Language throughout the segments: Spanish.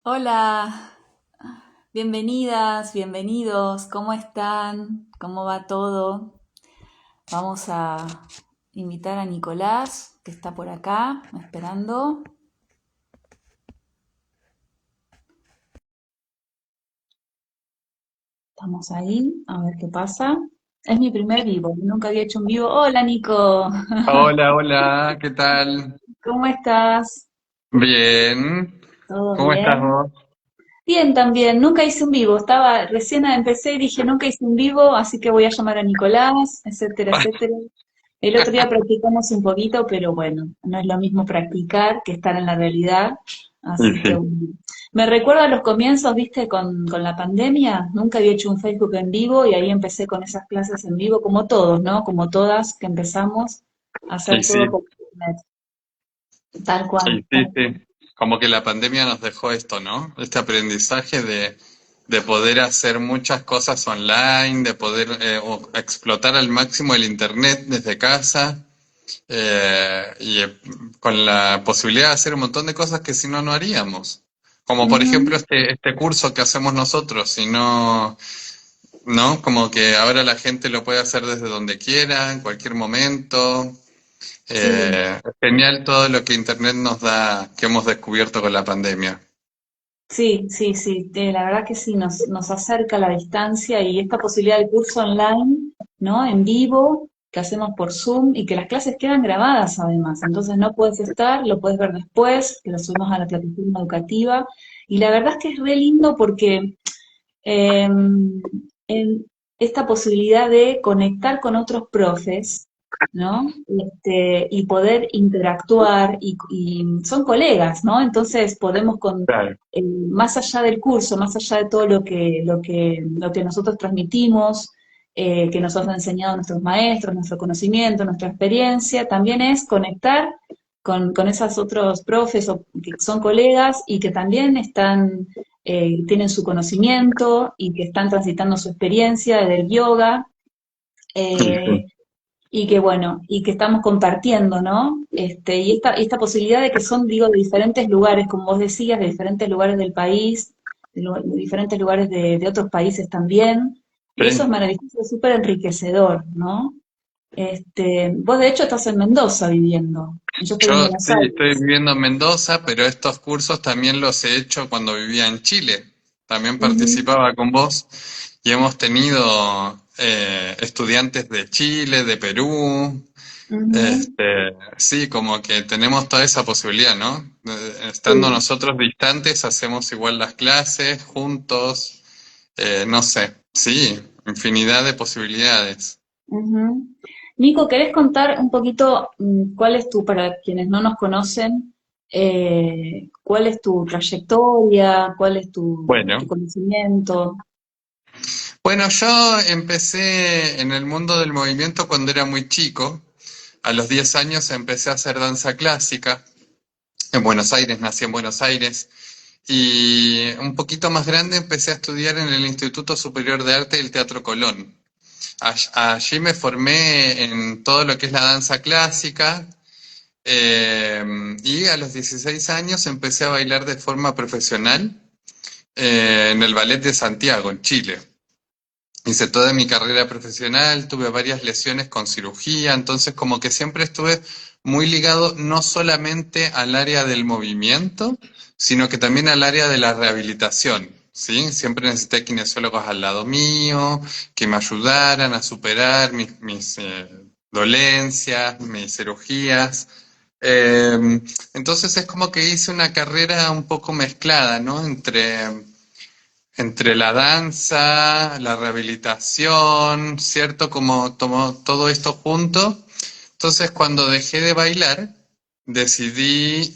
Hola, bienvenidas, bienvenidos, ¿cómo están? ¿Cómo va todo? Vamos a invitar a Nicolás, que está por acá, esperando. Estamos ahí, a ver qué pasa. Es mi primer vivo, nunca había hecho un vivo. Hola, Nico, Hola, hola, ¿qué tal? ¿cómo estás? Bien, ¿Todo ¿cómo estás bien? vos? Bien, también, nunca hice un vivo, recién empecé y dije, nunca hice un vivo, así que voy a llamar a Nicolás, etcétera, etcétera. El otro día practicamos un poquito, pero bueno, no es lo mismo practicar que estar en la realidad, Y así que sí, bueno. Me recuerda a los comienzos, viste, con la pandemia, nunca había hecho un Facebook en vivo y ahí empecé con esas clases en vivo, como todos, ¿no? Como todas que empezamos a y hacer todo sí, por internet, tal cual. y sí, sí. Como que la pandemia nos dejó esto, ¿no? Este aprendizaje de poder hacer muchas cosas online, de poder explotar al máximo el internet desde casa, con la posibilidad de hacer un montón de cosas que si no, no haríamos. Como por ejemplo Ujú. este curso que hacemos nosotros, si no. ¿No? Como que ahora la gente lo puede hacer desde donde quiera, en cualquier momento. Sí, Es genial todo lo que Internet nos da, que hemos descubierto con la pandemia. sí, sí, sí, la verdad que sí, nos acerca a la distancia y esta posibilidad de curso online, ¿no? En vivo, que hacemos por Zoom y que las clases quedan grabadas además, entonces no puedes estar, lo puedes ver después, que lo subimos a la plataforma educativa y la verdad es que es re lindo porque eh, en esta posibilidad de conectar con otros profes, ¿no? Y poder interactuar y son colegas, ¿no? Entonces podemos Claro. más allá del curso, más allá de todo lo que nosotros transmitimos, que nos han enseñado nuestros maestros, nuestro conocimiento, nuestra experiencia, también es conectar con esos otros profes que son colegas y que también tienen su conocimiento y que están transitando su experiencia del yoga, Sí, eh, sí. y que bueno, y que estamos compartiendo, ¿no? Y esta posibilidad de que son, digo, de diferentes lugares, como vos decías, de diferentes lugares del país, de diferentes lugares de otros países también, y eso es Sí. maravilloso, es súper enriquecedor, ¿no? Vos de hecho estás en Mendoza viviendo, y yo estoy en Yo Buenos sí estoy Aires. viviendo en Mendoza, pero estos cursos también los he hecho cuando vivía en Chile. También Ujú, participaba con vos y hemos tenido estudiantes de Chile, de Perú. ujú. Sí, como que tenemos toda esa posibilidad, ¿no? Estando Sí. nosotros distantes, hacemos igual las clases juntos, no sé, sí, infinidad de posibilidades. Ujú. Nico, ¿querés contar un poquito cuál es para quienes no nos conocen, cuál es tu trayectoria, cuál es tu Bueno, conocimiento? bueno, yo empecé en el mundo del movimiento cuando era muy chico. A los 10 años empecé a hacer danza clásica. En Buenos Aires, nací en Buenos Aires. Y un poquito más grande empecé a estudiar en el Instituto Superior de Arte del Teatro Colón. Allí me formé en todo lo que es la danza clásica, y a los 16 años empecé a bailar de forma profesional en el Ballet de Santiago, en Chile. Hice toda mi carrera profesional, tuve varias lesiones con cirugía, entonces como que siempre estuve muy ligado no solamente al área del movimiento, sino que también al área de la rehabilitación, ¿sí? Siempre necesité kinesiólogos al lado mío, que me ayudaran a superar mis dolencias, mis cirugías. Entonces es como que hice una carrera un poco mezclada, ¿no? Entre la danza, la rehabilitación, ¿cierto? Como tomó todo esto junto. Entonces, cuando dejé de bailar, decidí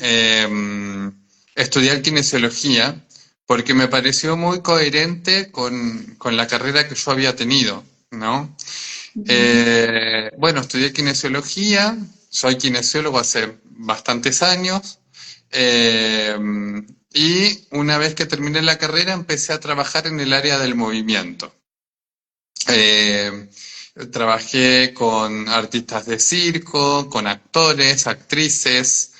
estudiar kinesiología porque me pareció muy coherente con la carrera que yo había tenido, ¿no? Ujú. Bueno, estudié kinesiología, soy kinesiólogo hace bastantes años, eh, y una vez que terminé la carrera empecé a trabajar en el área del movimiento. Eh, Trabajé con artistas de circo, con actores, actrices,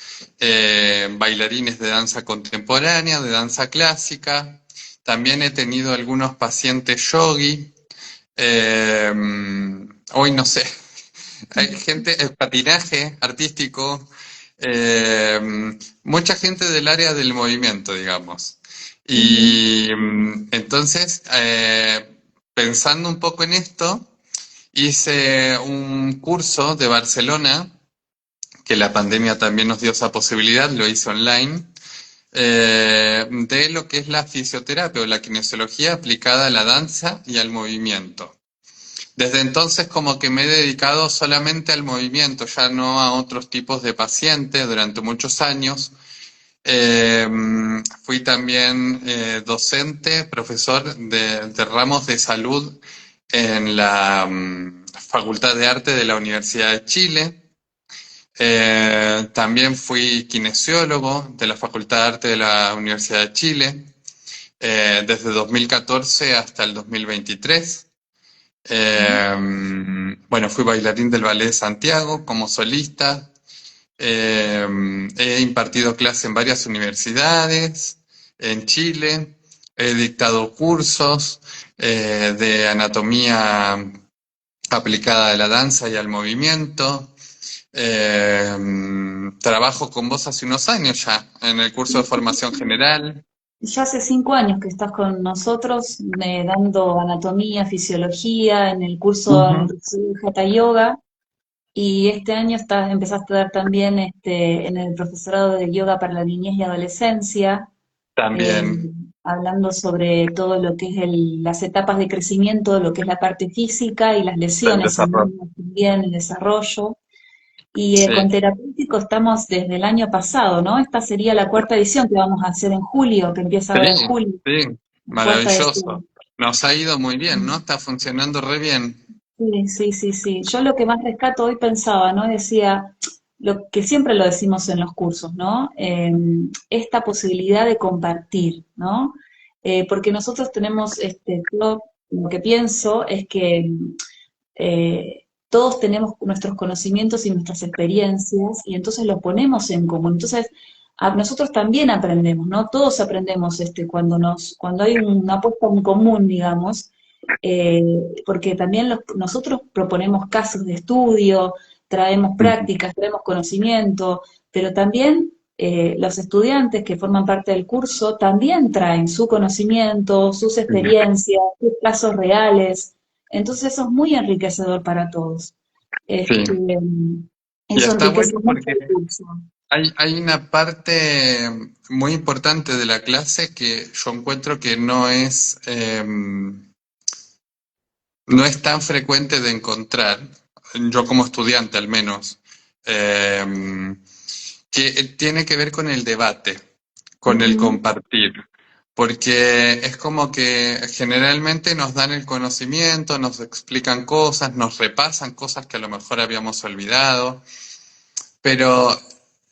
bailarines de danza contemporánea, de danza clásica. También he tenido algunos pacientes yogi. Eh, Hoy no sé, hay gente, patinaje artístico, eh, mucha gente del área del movimiento, digamos. Ujú, Y entonces, pensando un poco en esto, hice un curso de Barcelona, que la pandemia también nos dio esa posibilidad, lo hice online, de lo que es la fisioterapia o la kinesiología aplicada a la danza y al movimiento. Desde entonces como que me he dedicado solamente al movimiento, ya no a otros tipos de pacientes durante muchos años. Eh, Fui también docente, profesor de ramos de salud en la Facultad de Arte de la Universidad de Chile. También fui kinesiólogo de la Facultad de Arte de la Universidad de Chile, desde 2014 hasta el 2023. ujú. Bueno, fui bailarín del Ballet de Santiago como solista. Eh, He impartido clases en varias universidades en Chile. He dictado cursos de anatomía aplicada a la danza y al movimiento. Eh, Trabajo con vos hace unos años ya en el curso de formación general. Ya hace 5 años que estás con nosotros dando anatomía, fisiología en el curso Ujú. de Hatha Yoga y este año empezaste a dar también en el profesorado de yoga para la niñez y adolescencia, eh, También hablando sobre todo lo que es las etapas de crecimiento, lo que es la parte física y las del lesiones en desarrollo. niños también, el desarrollo. Y Sí, con terapéutico estamos desde el año pasado, ¿no? Esta sería la cuarta edición que vamos a hacer en julio, que empieza ahora en sí, julio, sí, la cuarta maravilloso. edición. Nos ha ido muy bien, ¿no? Está funcionando re bien. Sí, sí, sí, sí. Yo lo que más rescato hoy pensaba, ¿no? Decía, lo que siempre lo decimos en los cursos, ¿no? Esta posibilidad de compartir, ¿no? Porque nosotros tenemos, yo lo que pienso es que todos tenemos nuestros conocimientos y nuestras experiencias y entonces los ponemos en común. Entonces, nosotros también aprendemos, ¿no? Todos aprendemos cuando hay una apuesta en común, digamos, porque también nosotros proponemos casos de estudio, traemos Ujú. prácticas, traemos conocimiento, pero también los estudiantes que forman parte del curso también traen su conocimiento, sus experiencias, sus casos reales. Entonces eso es muy enriquecedor para todos. Sí, y Eso está enriquece bueno mucho porque el curso. hay una parte muy importante de la clase que yo encuentro que no es tan frecuente de encontrar, yo como estudiante al menos, eh, que tiene que ver con el debate, con el Ujú, compartir, porque es como que generalmente nos dan el conocimiento, nos explican cosas, nos repasan cosas que a lo mejor habíamos olvidado, pero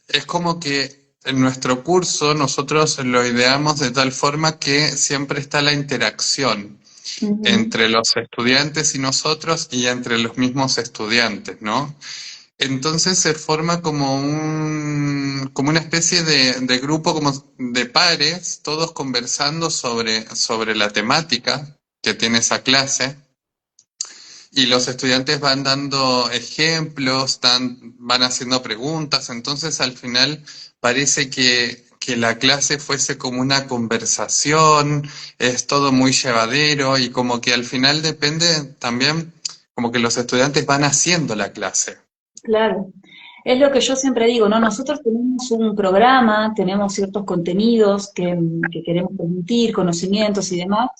es como que en nuestro curso nosotros lo ideamos de tal forma que siempre está la interacción ujú. entre los estudiantes y nosotros y entre los mismos estudiantes, ¿no? Entonces se forma como como una especie de grupo como de pares, todos conversando sobre la temática que tiene esa clase. Y los estudiantes van dando ejemplos, van haciendo preguntas, entonces al final parece que la clase fuese como una conversación, es todo muy llevadero y como que al final depende también como que los estudiantes van haciendo la clase. Claro, es lo que yo siempre digo, ¿no? Nosotros tenemos un programa, tenemos ciertos contenidos que queremos transmitir, conocimientos y demás,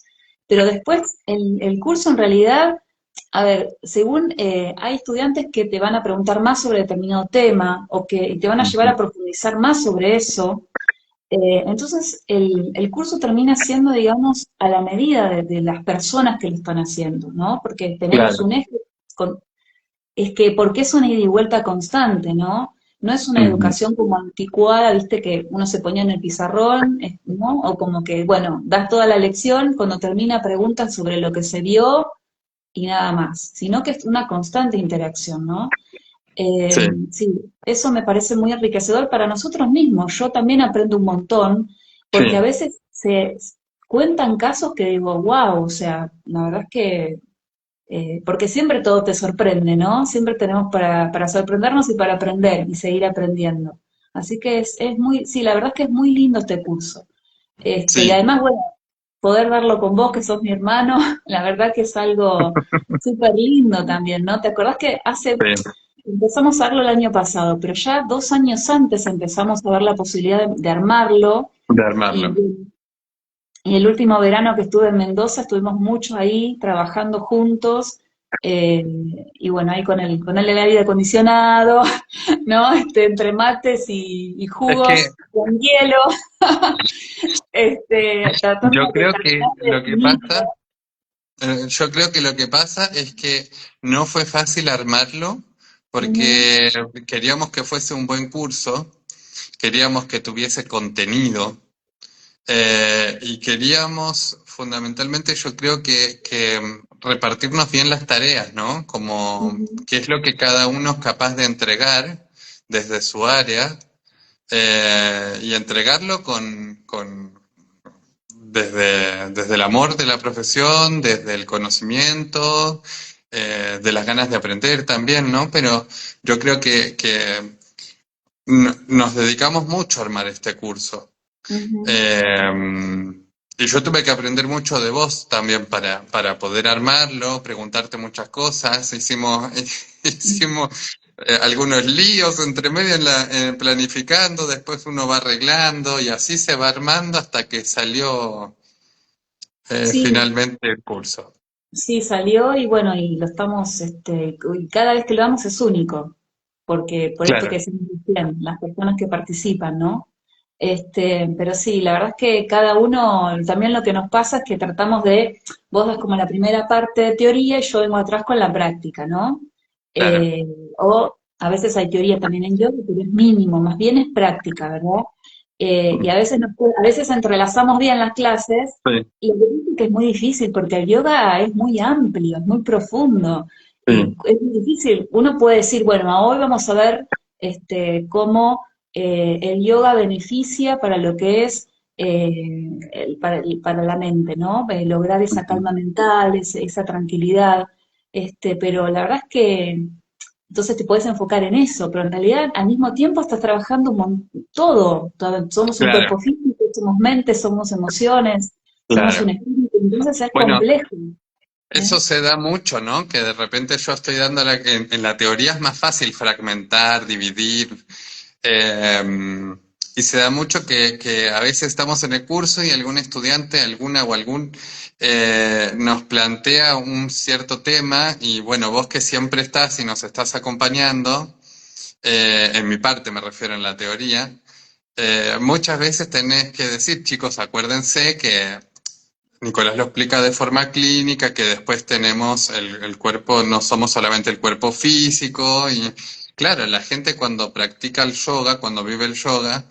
pero después el curso en realidad, a ver, según hay estudiantes que te van a preguntar más sobre determinado tema o que te van a llevar Ujú. a profundizar más sobre eso, entonces el curso termina siendo, digamos, a la medida de las personas que lo están haciendo, ¿no? Porque tenemos Claro. un eje es que porque es una ida y vuelta constante, ¿no? No es una Ujú. educación como anticuada, viste, que uno se ponía en el pizarrón, ¿no? O como que, bueno, das toda la lección, cuando termina preguntan sobre lo que se vio y nada más, sino que es una constante interacción, ¿no? Sí, Sí, eso me parece muy enriquecedor para nosotros mismos. Yo también aprendo un montón, porque a sí. veces se cuentan casos que digo, wow, o sea, la verdad es que, porque siempre todo te sorprende, ¿no? Siempre tenemos para sorprendernos y para aprender y seguir aprendiendo. Así que es muy, sí, la verdad es que es muy lindo este curso. Y Sí, además, bueno, poder verlo con vos, que sos mi hermano, la verdad que es algo súper lindo también, ¿no? ¿Te acordás que sí, empezamos a verlo el año pasado, pero ya 2 años antes empezamos a ver la posibilidad de armarlo de y, armarlo. y el último verano que estuve en Mendoza estuvimos mucho ahí trabajando juntos eh, y bueno, ahí con el aire acondicionado, ¿no? Entre mates y Es jugos que con hielo, tratando yo de creo que terminar de lo que definirlo. pasa, yo creo que lo que pasa es que no fue fácil armarlo Ujú, porque queríamos que fuese un buen curso, queríamos que tuviese contenido. Y queríamos, fundamentalmente, yo creo que repartirnos bien las tareas, ¿no? Como ujú. qué es lo que cada uno es capaz de entregar desde su área y entregarlo desde el amor de la profesión, desde el conocimiento, de las ganas de aprender también, ¿no? Pero yo creo que nos dedicamos mucho a armar este curso. Ujú. Eh, y yo tuve que aprender mucho de vos también para poder armarlo, preguntarte muchas cosas. Hicimos, hicimos algunos líos entre medio planificando, después uno va arreglando y así se va armando hasta que salió Sí, finalmente el curso. sí, salió y bueno, y lo estamos, y cada vez que lo damos es único, porque por esto que Claro, decimos recién, las personas que participan, ¿no? Pero sí, la verdad es que cada uno, también lo que nos pasa es que tratamos vos das como la primera parte de teoría y yo vengo atrás con la práctica, ¿no? claro. Eh, o a veces hay teoría también en yoga, pero es mínimo, más bien es práctica, ¿verdad? Y a veces, a veces entrelazamos bien las clases Sí, y lo que pasa es que es muy difícil porque el yoga es muy amplio, es muy profundo y sí, es muy difícil. Uno puede decir, bueno, hoy vamos a ver cómo el yoga beneficia para lo que es para la mente, ¿no? Lograr esa ujú, calma mental, esa tranquilidad. Pero la verdad es que entonces te puedes enfocar en eso, pero en realidad al mismo tiempo estás trabajando todo. Somos un claro, cuerpo físico, somos mente, somos emociones, somos un claro. espíritu, entonces es Bueno, complejo, ¿eh? eso se da mucho, ¿no? Que de repente yo estoy dando en la teoría es más fácil fragmentar, dividir, y se da mucho que a veces estamos en el curso y algún estudiante, alguna o algún nos plantea un cierto tema y bueno, vos que siempre estás y nos estás acompañando, en mi parte me refiero en la teoría, muchas veces tenés que decir, chicos, acuérdense que Nicolás lo explica de forma clínica, que después tenemos el cuerpo, no somos solamente el cuerpo físico, y claro, la gente cuando practica el yoga, cuando vive el yoga,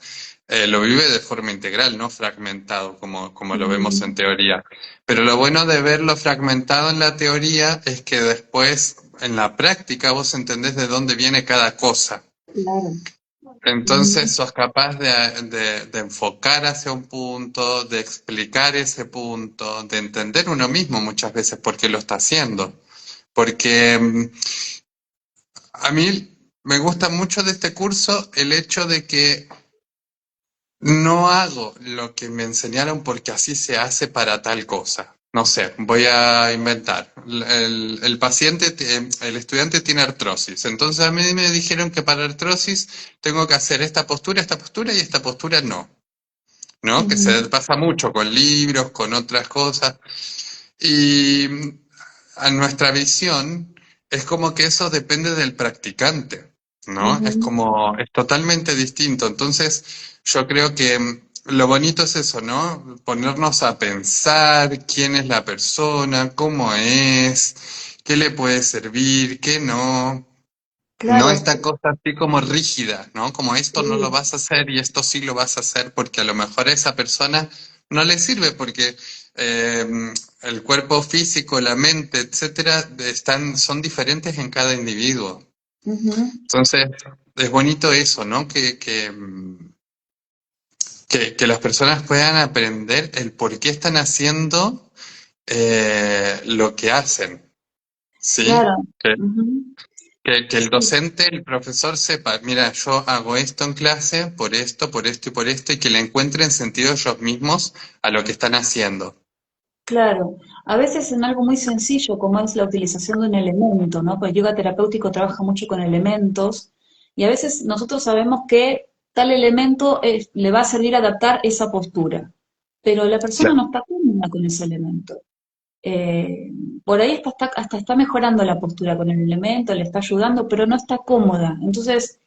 lo vive de forma integral, no fragmentado, como lo vemos en Mm, teoría. Pero lo bueno de verlo fragmentado en la teoría es que después, en la práctica, vos entendés de dónde viene cada cosa. claro. Entonces Ujú. sos capaz de enfocar hacia un punto, de explicar ese punto, de entender uno mismo muchas veces por qué lo está haciendo. Porque a mí me gusta mucho de este curso el hecho de que no hago lo que me enseñaron porque así se hace para tal cosa. No sé, voy a inventar. El estudiante tiene artrosis. Entonces a mí me dijeron que para artrosis tengo que hacer esta postura y esta postura no. ¿No? Que se Ujú, pasa mucho con libros, con otras cosas. Y a nuestra visión es como que eso depende del practicante, ¿no? Es ujú. como, es totalmente distinto. Entonces, yo creo que lo bonito es eso, ¿no? Ponernos a pensar quién es la persona, cómo es, qué le puede servir, qué no. No Claro, esta cosa así como rígida, ¿no? Como esto no lo sí, vas a hacer y esto sí lo vas a hacer porque a lo mejor a esa persona no le sirve porque el cuerpo físico, la mente, etcétera, son diferentes en cada individuo. Ujú. Entonces, es bonito eso, ¿no? Que las personas puedan aprender el por qué están haciendo lo que hacen, Claro. ¿sí? Que, Ujú. que el Sí, docente, el profesor sepa, mira, yo hago esto en clase por esto y por esto, y que le encuentren sentido ellos mismos a lo que están haciendo. claro. A veces en algo muy sencillo, como es la utilización de un elemento, ¿no? Porque el yoga terapéutico trabaja mucho con elementos y a veces nosotros sabemos que tal elemento le va a servir a adaptar esa postura, pero la persona Claro, no está cómoda con ese elemento. Eh, por ahí hasta está mejorando la postura con el elemento, le está ayudando, pero no está cómoda. Entonces,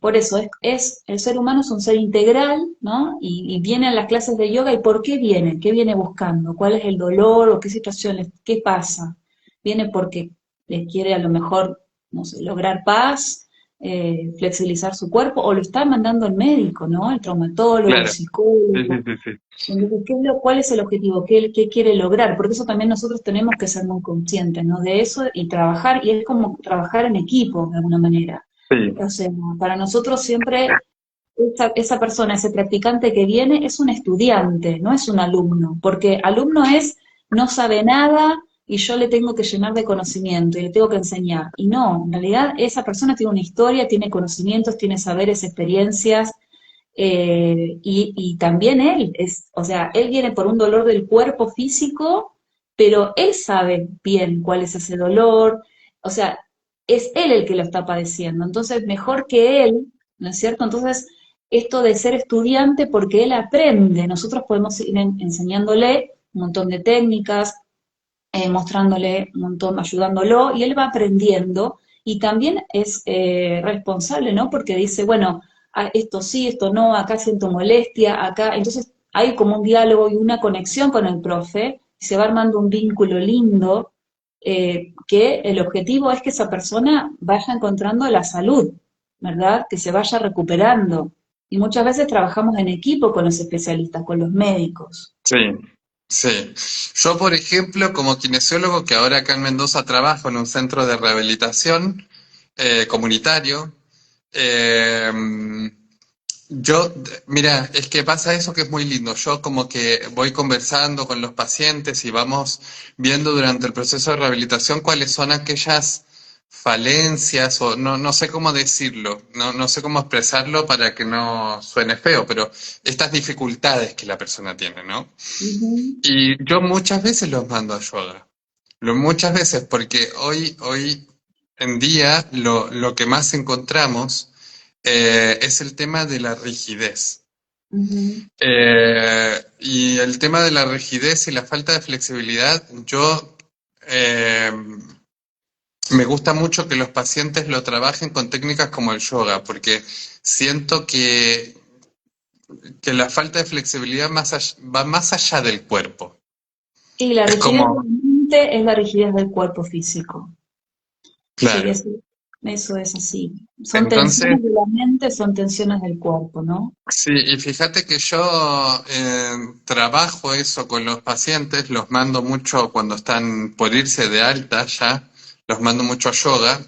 por eso el ser humano es un ser integral, ¿no? Y viene a las clases de yoga, ¿y por qué viene? ¿Qué viene buscando? ¿Cuál es el dolor o qué situaciones? ¿Qué pasa? Viene porque le quiere a lo mejor, no sé, lograr paz, flexibilizar su cuerpo, o lo está mandando el médico, ¿no? El traumatólogo, el claro. Sí, sí, psicólogo. sí, sí. Entonces, ¿cuál es el objetivo? ¿Qué quiere lograr? Porque eso también nosotros tenemos que ser muy conscientes, ¿no? De eso y trabajar, y es como trabajar en equipo, de alguna manera. O Sí, sea, para nosotros siempre esa persona, ese practicante que viene es un estudiante, no es un alumno, porque alumno es no sabe nada y yo le tengo que llenar de conocimiento y le tengo que enseñar. Y no, en realidad esa persona tiene una historia, tiene conocimientos, tiene saberes, experiencias, y también él es, o sea, él viene por un dolor del cuerpo físico, pero él sabe bien cuál es ese dolor, o sea, es él el que lo está padeciendo, entonces mejor que él, ¿no es cierto? Entonces, esto de ser estudiante porque él aprende, nosotros podemos ir enseñándole un montón de técnicas, mostrándole un montón, ayudándolo, y él va aprendiendo y también es responsable, ¿no? Porque dice, bueno, esto sí, esto no, acá siento molestia, acá, entonces hay como un diálogo y una conexión con el profe, y se va armando un vínculo lindo, que el objetivo es que esa persona vaya encontrando la salud, ¿verdad? Que se vaya recuperando. Y muchas veces trabajamos en equipo con los especialistas, con los médicos. sí, sí. Yo, por ejemplo, como kinesiólogo, que ahora acá en Mendoza trabajo en un centro de rehabilitación comunitario, eh, mira, es que pasa eso que es muy lindo. Yo como que voy conversando con los pacientes y vamos viendo durante el proceso de rehabilitación cuáles son aquellas falencias o no sé cómo decirlo, no sé cómo expresarlo para que no suene feo, pero estas dificultades que la persona tiene, ¿no? Ujú, Y yo muchas veces los mando a yoga. Muchas veces, porque hoy en día lo que más encontramos es el tema de la rigidez. ujú. Y el tema de la rigidez y la falta de flexibilidad, yo me gusta mucho que los pacientes lo trabajen con técnicas como el yoga, porque siento que la falta de flexibilidad va más allá del cuerpo. Y la Es rigidez de la como, mente es la rigidez del cuerpo físico. Sí, claro. eso es así. Son Entonces, tensiones de la mente, son tensiones del cuerpo, ¿no? sí, y fíjate que yo trabajo eso con los pacientes, los mando mucho cuando están por irse de alta ya, los mando mucho a yoga,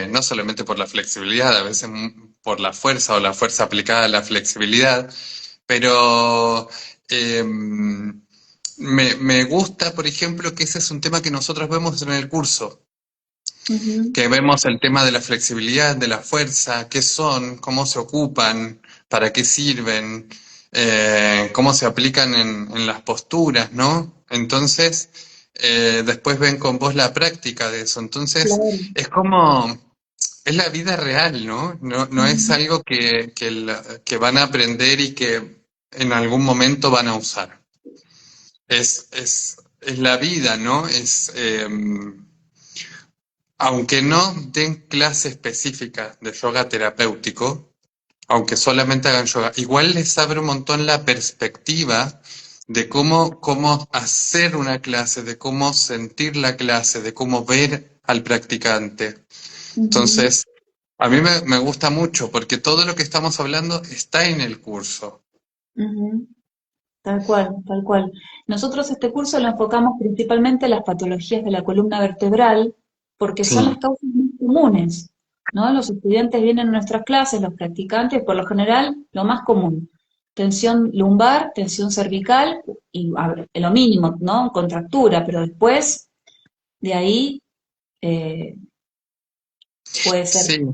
no solamente por la flexibilidad, a veces por la fuerza o la fuerza aplicada a la flexibilidad, pero me gusta, por ejemplo, que ese es un tema que nosotros vemos en el curso, Ujú. que vemos el tema de la flexibilidad, de la fuerza, qué son, cómo se ocupan, para qué sirven, cómo se aplican en las posturas, ¿no? Entonces, después ven con vos la práctica de eso. Entonces, Claro. es como, es la vida real, ¿no? No es Ujú, algo que van a aprender y que en algún momento van a usar. Es la vida, ¿no? Aunque no den clase específica de yoga terapéutico, aunque solamente hagan yoga, igual les abre un montón la perspectiva de cómo hacer una clase, de cómo sentir la clase, de cómo ver al practicante. ujú, Entonces, a mí me gusta mucho porque todo lo que estamos hablando está en el curso. ujú. Tal cual, tal cual. Nosotros este curso lo enfocamos principalmente en las patologías de la columna vertebral, porque son las Sí, causas más comunes, ¿no? Los estudiantes vienen a nuestras clases, los practicantes, por lo general, lo más común, tensión lumbar, tensión cervical y a ver, lo mínimo, ¿no? Contractura, pero después de ahí eh, puede ser. sí.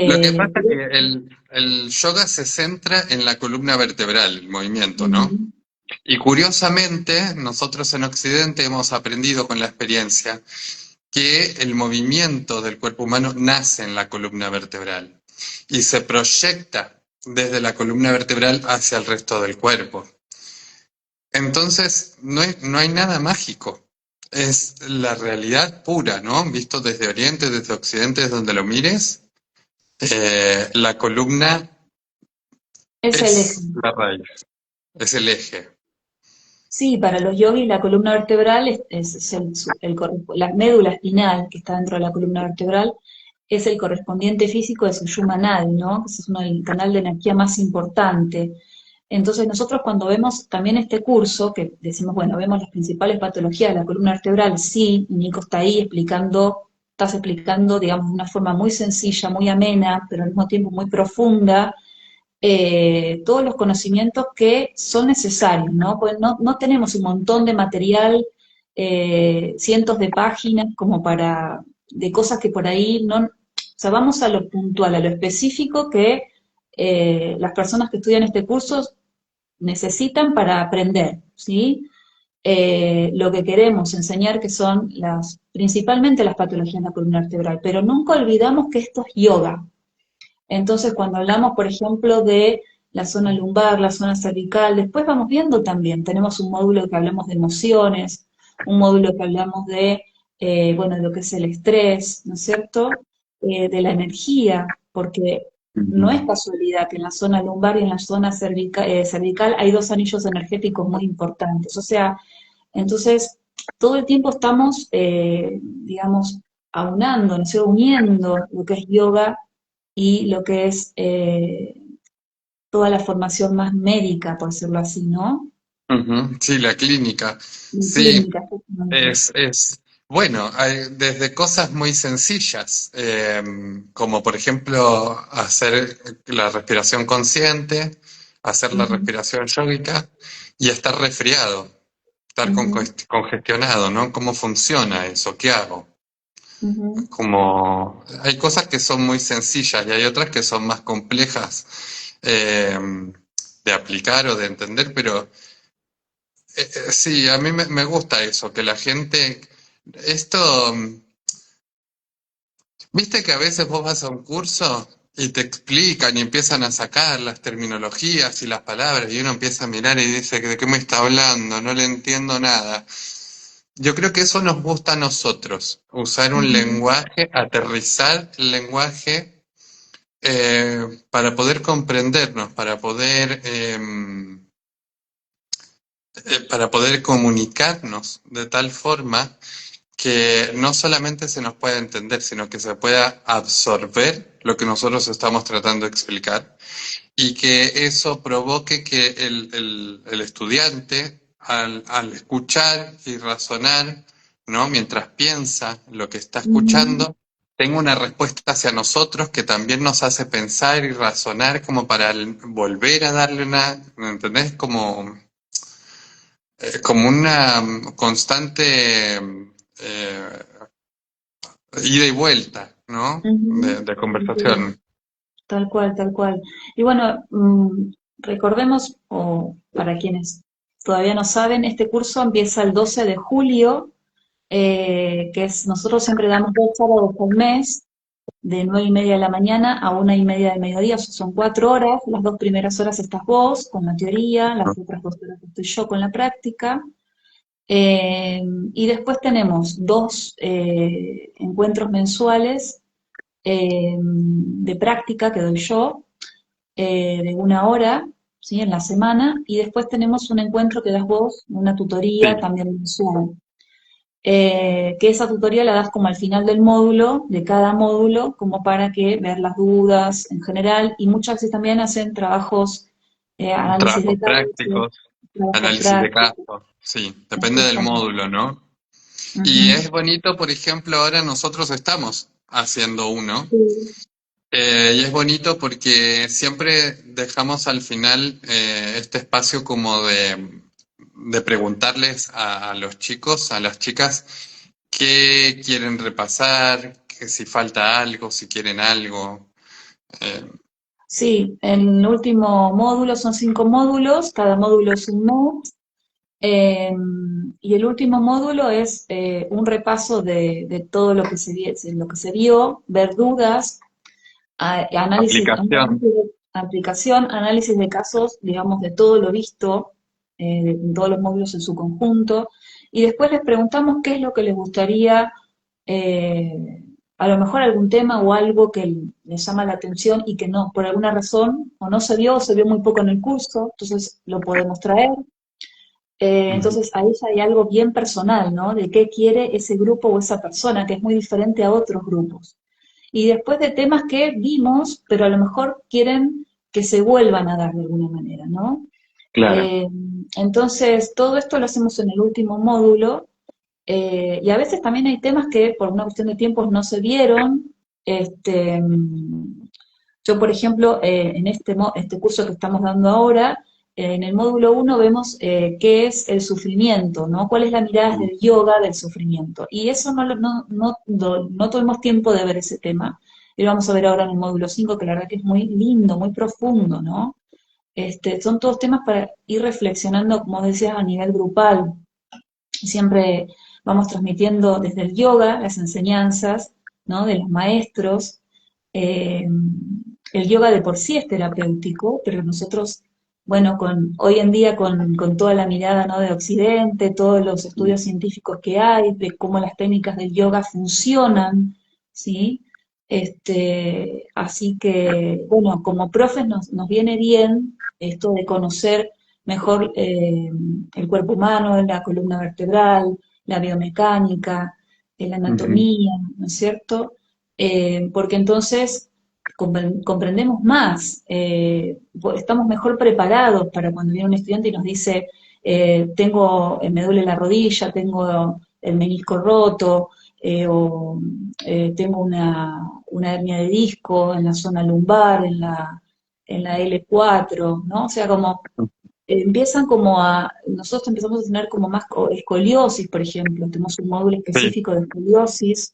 Lo que eh, pasa es que el yoga se centra en la columna vertebral, el movimiento, ¿no? Ujú. Y curiosamente, nosotros en Occidente hemos aprendido con la experiencia que el movimiento del cuerpo humano nace en la columna vertebral y se proyecta desde la columna vertebral hacia el resto del cuerpo. Entonces, no hay nada mágico. Es la realidad pura, ¿no? Visto desde Oriente, desde Occidente, desde donde lo mires, la columna Es el eje. es la raíz, es el eje. Sí, para los yogis la columna vertebral es la médula espinal que está dentro de la columna vertebral es el correspondiente físico de Sushumna Nadi, ¿no? Ese es el canal de energía más importante. Entonces nosotros cuando vemos también este curso, que decimos, bueno, vemos las principales patologías de la columna vertebral, sí, y Nico está ahí estás explicando, digamos, de una forma muy sencilla, muy amena, pero al mismo tiempo muy profunda, todos los conocimientos que son necesarios, ¿no? Pues no tenemos un montón de material, cientos de páginas como de cosas que por ahí no, o sea, vamos a lo puntual, a lo específico que las personas que estudian este curso necesitan para aprender, ¿sí? Lo que queremos enseñar que son principalmente las patologías de la columna vertebral, pero nunca olvidamos que esto es yoga, entonces, cuando hablamos, por ejemplo, de la zona lumbar, la zona cervical, después vamos viendo también, tenemos un módulo que hablamos de emociones, un módulo que hablamos de, bueno, de lo que es el estrés, ¿no es cierto? De la energía, porque no es Ujú. casualidad que en la zona lumbar y en la zona cervical hay dos anillos energéticos muy importantes. O sea, entonces, todo el tiempo estamos, digamos, aunando, ¿no es cierto? Uniendo lo que es yoga y lo que es toda la formación más médica, por decirlo así, ¿no? Ujú. Sí, la clínica. Y Sí, clínica, justamente. bueno, desde cosas muy sencillas, como por ejemplo hacer la respiración consciente, hacer la Ujú, respiración yógica y estar resfriado, estar ujú, congestionado, ¿no? ¿Cómo funciona eso? ¿Qué hago? ujú, Como hay cosas que son muy sencillas y hay otras que son más complejas eh, de aplicar o de entender, pero sí, a mí me gusta eso, que la gente, esto, viste que a veces vos vas a un curso y te explican y empiezan a sacar las terminologías y las palabras y uno empieza a mirar y dice, ¿de qué me está hablando? No le entiendo nada. Yo creo que eso nos gusta a nosotros, usar un ujú, lenguaje, aterrizar el lenguaje para poder comprendernos, para poder comunicarnos de tal forma que no solamente se nos pueda entender, sino que se pueda absorber lo que nosotros estamos tratando de explicar y que eso provoque que el estudiante, al escuchar y razonar, ¿no? Mientras piensa lo que está ujú. escuchando, tenga una respuesta hacia nosotros que también nos hace pensar y razonar como para volver a darle ¿me entendés? Como una constante ida y vuelta, ¿no? Ujú. De Sí, conversación. tal cual, tal cual. Y bueno, recordemos, o para quienes todavía no saben, este curso empieza el 12 de julio, nosotros siempre damos 2 sábados por mes, de 9:30 de la mañana a 1:30 del mediodía, o sea, son 4 horas. Las 2 primeras horas estás vos con la teoría, las otras 2 horas estoy yo con la práctica. Y después tenemos dos encuentros mensuales de práctica que doy yo, de 1 hora, ¿sí? En la semana, y después tenemos un encuentro que das vos, una tutoría Sí, también mensual, que esa tutoría la das como al final del módulo, de cada módulo, como para que ver las dudas en general, y muchas veces también hacen trabajos, análisis de trabajos casos, prácticos, trabajos análisis de prácticos, caso, sí, depende del justamente. módulo, ¿no? Y Ujú. es bonito, por ejemplo, ahora nosotros estamos haciendo uno. Sí, Y es bonito porque siempre dejamos al final este espacio como de preguntarles a los chicos, a las chicas, qué quieren repasar, que si falta algo, si quieren algo. Eh, sí, en el último módulo son 5 módulos, cada módulo es un mes. Eh, y el último módulo es un repaso de todo lo que lo que se vio, ver dudas, aplicación. análisis de aplicación, análisis de casos, digamos, de todo lo visto, de todos los módulos en su conjunto, y después les preguntamos qué es lo que les gustaría, eh, a lo mejor algún tema o algo que les llama la atención y que no, por alguna razón, o se vio muy poco en el curso, entonces lo podemos traer. Ujú. Entonces ahí ya hay algo bien personal, ¿no? De qué quiere ese grupo o esa persona, que es muy diferente a otros grupos. Y después de temas que vimos, pero a lo mejor quieren que se vuelvan a dar de alguna manera, ¿no? Claro. Eh, entonces, todo esto lo hacemos en el último módulo, y a veces también hay temas que por una cuestión de tiempos no se vieron. Este, yo, por ejemplo, en este curso que estamos dando ahora, en el módulo uno vemos qué es el sufrimiento, ¿no? ¿Cuál es la mirada del yoga del sufrimiento? Y eso no tuvimos tiempo de ver ese tema. Y lo vamos a ver ahora en el módulo 5 que la verdad que es muy lindo, muy profundo, ¿no? Son todos temas para ir reflexionando, como decías, a nivel grupal. Siempre vamos transmitiendo desde el yoga las enseñanzas, ¿no? De los maestros. Eh, el yoga de por sí es terapéutico, pero nosotros, bueno, hoy en día con toda la mirada, ¿no? De Occidente, todos los estudios científicos que hay, de cómo las técnicas del yoga funcionan, ¿sí? Así que, bueno, como profes nos viene bien esto de conocer mejor el cuerpo humano, la columna vertebral, la biomecánica, la Ujú. anatomía, ¿no es cierto? Porque entonces comprendemos más, estamos mejor preparados para cuando viene un estudiante y nos dice, me duele la rodilla, tengo el menisco roto, o tengo una hernia de disco en la zona lumbar, en la L4, ¿no? O sea, como nosotros empezamos a tener como más escoliosis, por ejemplo, tenemos un módulo Sí, específico de escoliosis,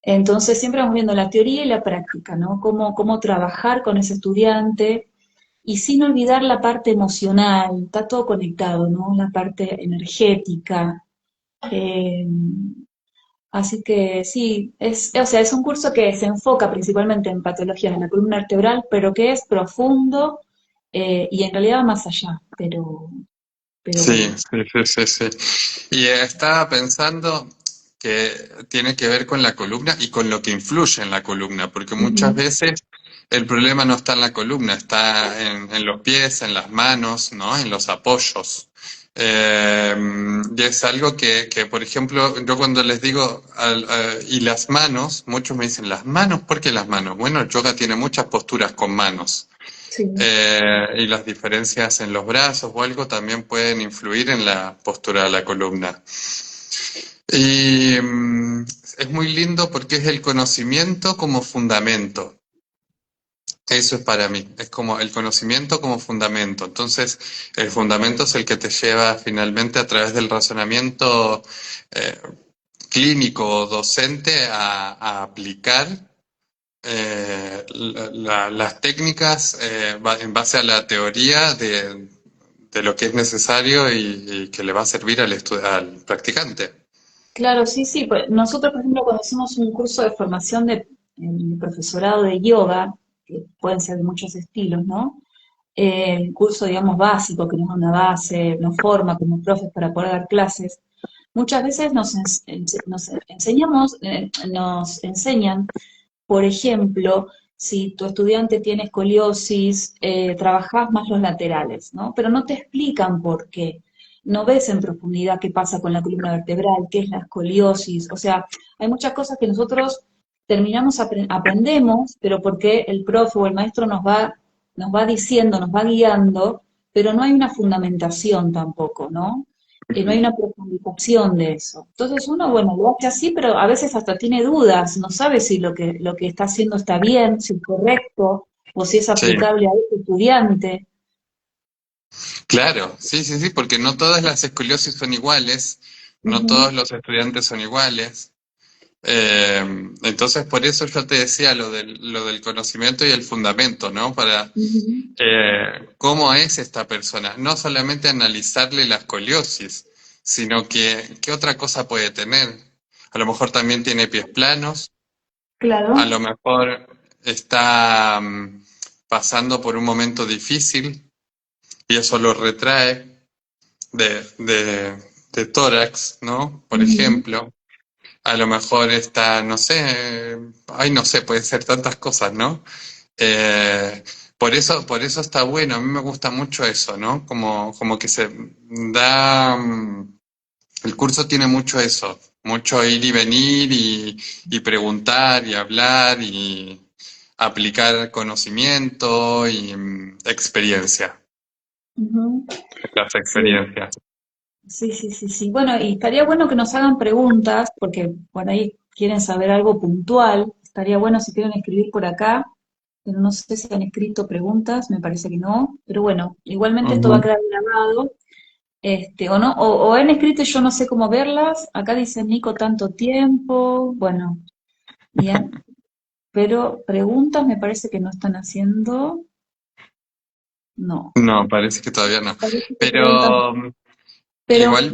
entonces siempre vamos viendo la teoría y la práctica, ¿no? Cómo trabajar con ese estudiante y sin olvidar la parte emocional, está todo conectado, ¿no? La parte energética. eh, Así que sí, o sea, es un curso que se enfoca principalmente en patologías de la columna vertebral, pero que es profundo, y en realidad va más allá, pero sí, bueno. sí, sí, sí, sí. Y estaba pensando que tiene que ver con la columna y con lo que influye en la columna, porque muchas Ujú. veces el problema no está en la columna, está en los pies, en las manos, ¿no? En los apoyos. Y es algo que, por ejemplo, yo cuando les digo, y las manos, muchos me dicen, ¿las manos? ¿Por qué las manos? Bueno, el yoga tiene muchas posturas con manos. Sí. Y las diferencias en los brazos o algo también pueden influir en la postura de la columna. Y es muy lindo porque es el conocimiento como fundamento. Eso es para mí, es como el conocimiento como fundamento. Entonces, el fundamento es el que te lleva finalmente a través del razonamiento eh, clínico o docente a aplicar las técnicas en base a la teoría de lo que es necesario y que le va a servir al practicante. Claro, sí, sí. Pues nosotros, por ejemplo, cuando hacemos un curso de formación de profesorado de yoga, que pueden ser de muchos estilos, ¿no? El curso, digamos, básico, que nos da una base, nos forma como profes para poder dar clases, muchas veces nos enseñan, por ejemplo, si tu estudiante tiene escoliosis, trabajás más los laterales, ¿no? Pero no te explican por qué. No ves en profundidad qué pasa con la columna vertebral, qué es la escoliosis. O sea, hay muchas cosas que nosotros aprendemos, pero porque el profe o el maestro nos va diciendo, nos va guiando, pero no hay una fundamentación tampoco, ¿no? no hay una profundización de eso. Entonces uno, bueno, lo hace así, pero a veces hasta tiene dudas, no sabe si lo que está haciendo está bien, si es correcto, o si es Sí, aplicable a ese estudiante. claro, sí, sí, sí, porque no todas las escoliosis son iguales, no Ujú, todos los estudiantes son iguales. Eh, entonces, por eso yo te decía lo del conocimiento y el fundamento, ¿no? Para ujú. cómo es esta persona. No solamente analizarle la escoliosis, sino que qué otra cosa puede tener. A lo mejor también tiene pies planos, a Claro. lo mejor está pasando por un momento difícil y eso lo retrae de tórax, ¿no? Por Ujú. ejemplo. A lo mejor está, no sé, ay, no sé, pueden ser tantas cosas, ¿no? Eh, por eso está bueno, a mí me gusta mucho eso, ¿no? Como que se da, el curso tiene mucho eso, mucho ir y venir y preguntar y hablar y aplicar conocimiento y experiencia, Ujú. las Sí, experiencias. sí, sí, sí, sí. Bueno, y estaría bueno que nos hagan preguntas, porque por ahí quieren saber algo puntual. Estaría bueno si quieren escribir por acá, pero no sé si han escrito preguntas, me parece que no. Pero bueno, igualmente esto va a Ujú. quedar grabado, o no, o han escrito y yo no sé cómo verlas. Acá dice Nico tanto tiempo. Bueno, bien, pero preguntas me parece que no están haciendo. No, No, parece que todavía no. parece que preguntas. Pero Pero igual.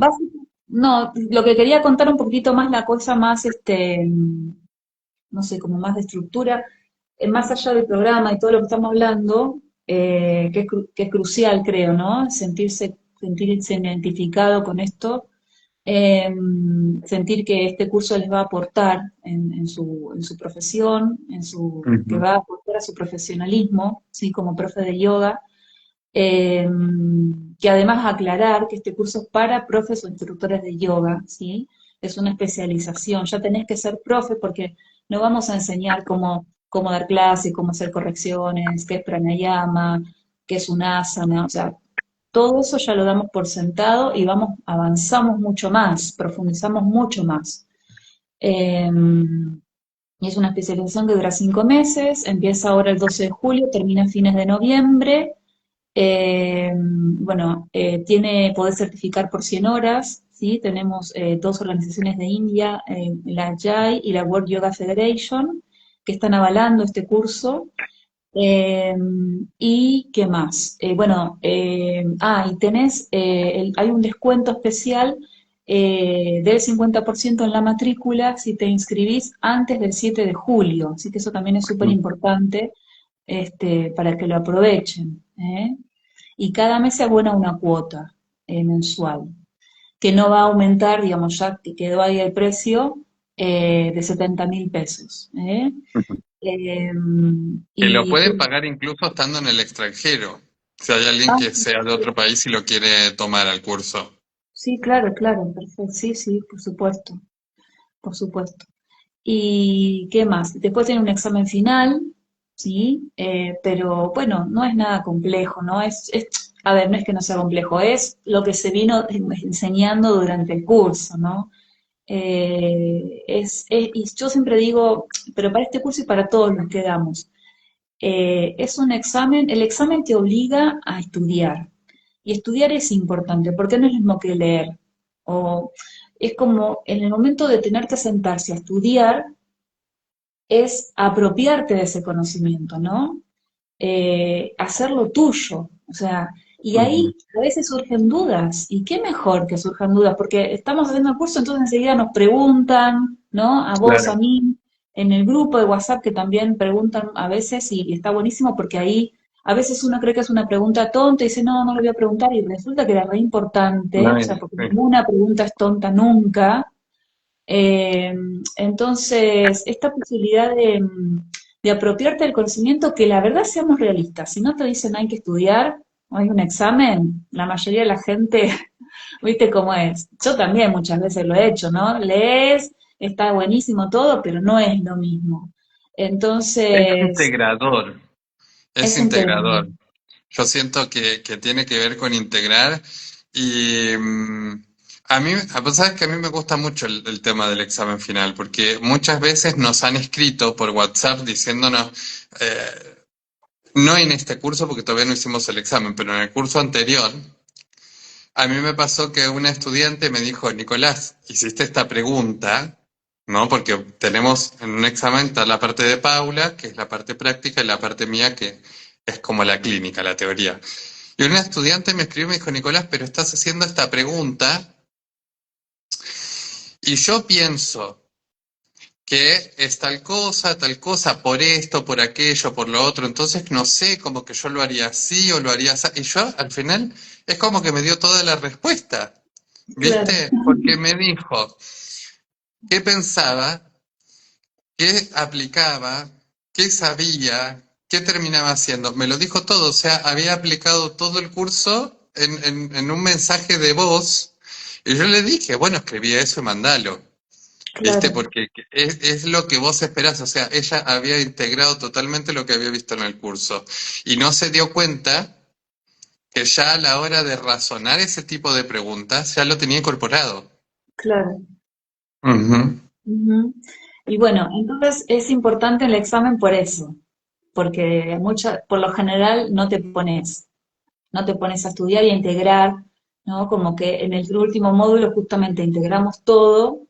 no, lo que quería contar un poquito más la cosa más, no sé, como más de estructura, más allá del programa y todo lo que estamos hablando, que es crucial, creo, ¿no? Sentirse identificado con esto, eh, sentir que este curso les va a aportar en su profesión, que Ujú. va a aportar a su profesionalismo, ¿sí? Como profe de yoga. Eh, que además aclarar que este curso es para profes o instructores de yoga, ¿sí? Es una especialización, ya tenés que ser profe porque no vamos a enseñar cómo dar clase, cómo hacer correcciones, qué es pranayama, qué es un asana, o sea, todo eso ya lo damos por sentado y avanzamos mucho más, profundizamos mucho más. Eh, y es una especialización que dura 5 meses, empieza ahora el 12 de julio, termina a fines de noviembre. Bueno, podés certificar por 100 horas, ¿sí? Tenemos dos organizaciones de India, la JAI y la World Yoga Federation, que están avalando este curso. Eh, ¿Y qué más? Y hay un descuento especial del 50% en la matrícula si te inscribís antes del 7 de julio, así que eso también es súper importante para que lo aprovechen, ¿eh? Y cada mes se abona una cuota mensual, que no va a aumentar, digamos, ya que quedó ahí el precio de 70.000 pesos. Eh, Que lo y pueden pagar incluso estando en el extranjero. Si hay alguien ah, que sea de otro país y lo quiere tomar al curso. sí, claro, claro, perfecto, sí, sí, por supuesto, por supuesto. ¿Y qué más? Después tiene un examen final, ¿sí? Pero bueno, no es nada complejo, ¿no? A ver, no es que no sea complejo, es lo que se vino enseñando durante el curso, ¿no? Y yo siempre digo, pero para este curso y para todos los que damos, es un examen, el examen te obliga a estudiar. Y estudiar es importante, porque no es lo mismo que leer. O es como en el momento de tener que sentarse a estudiar, es apropiarte de ese conocimiento, ¿no? Hacerlo tuyo. O sea, y Ujú. ahí a veces surgen dudas. ¿Y qué mejor que surjan dudas? Porque estamos haciendo el curso, entonces enseguida nos preguntan, ¿no? A vos, a Claro. mí, en el grupo de WhatsApp que también preguntan a veces y está buenísimo porque ahí a veces uno cree que es una pregunta tonta y dice, no, no lo voy a preguntar y resulta que era re importante, o No, sea, porque sí. ninguna pregunta es tonta nunca. Eh, entonces, esta posibilidad de apropiarte del conocimiento, que la verdad seamos realistas, si no te dicen hay que estudiar, o hay un examen, la mayoría de la gente, viste cómo es. Yo también muchas veces lo he hecho, ¿no? Lees, está buenísimo todo, pero no es lo mismo. Es Entonces, integrador, es es integrador. Yo siento que tiene que ver con integrar y, vos sabés que a mí me gusta mucho el tema del examen final, porque muchas veces nos han escrito por WhatsApp diciéndonos, no en este curso porque todavía no hicimos el examen, pero en el curso anterior, a mí me pasó que una estudiante me dijo, Nicolás, hiciste esta pregunta, ¿no? Porque tenemos en un examen está la parte de Paula, que es la parte práctica, y la parte mía, que es como la clínica, la teoría. Y una estudiante me escribió y me dijo, Nicolás, pero estás haciendo esta pregunta y yo pienso que es tal cosa, por esto, por aquello, por lo otro, entonces no sé, como que yo lo haría así o lo haría así. Y yo al final es como que me dio toda la respuesta, Claro, ¿viste? Porque me dijo qué pensaba, qué aplicaba, qué sabía, qué terminaba haciendo. Me lo dijo todo, o sea, había aplicado todo el curso en un mensaje de voz. Y yo le dije, bueno, escribí eso y mandalo. ¿Viste? claro, Porque es lo que vos esperás, o sea, ella había integrado totalmente lo que había visto en el curso y no se dio cuenta que ya a la hora de razonar ese tipo de preguntas ya lo tenía incorporado. claro. Ujú. Ujú. Y bueno, entonces es importante el examen por eso, porque por lo general no te pones a estudiar y a integrar, ¿no? Como que en el último módulo justamente integramos todo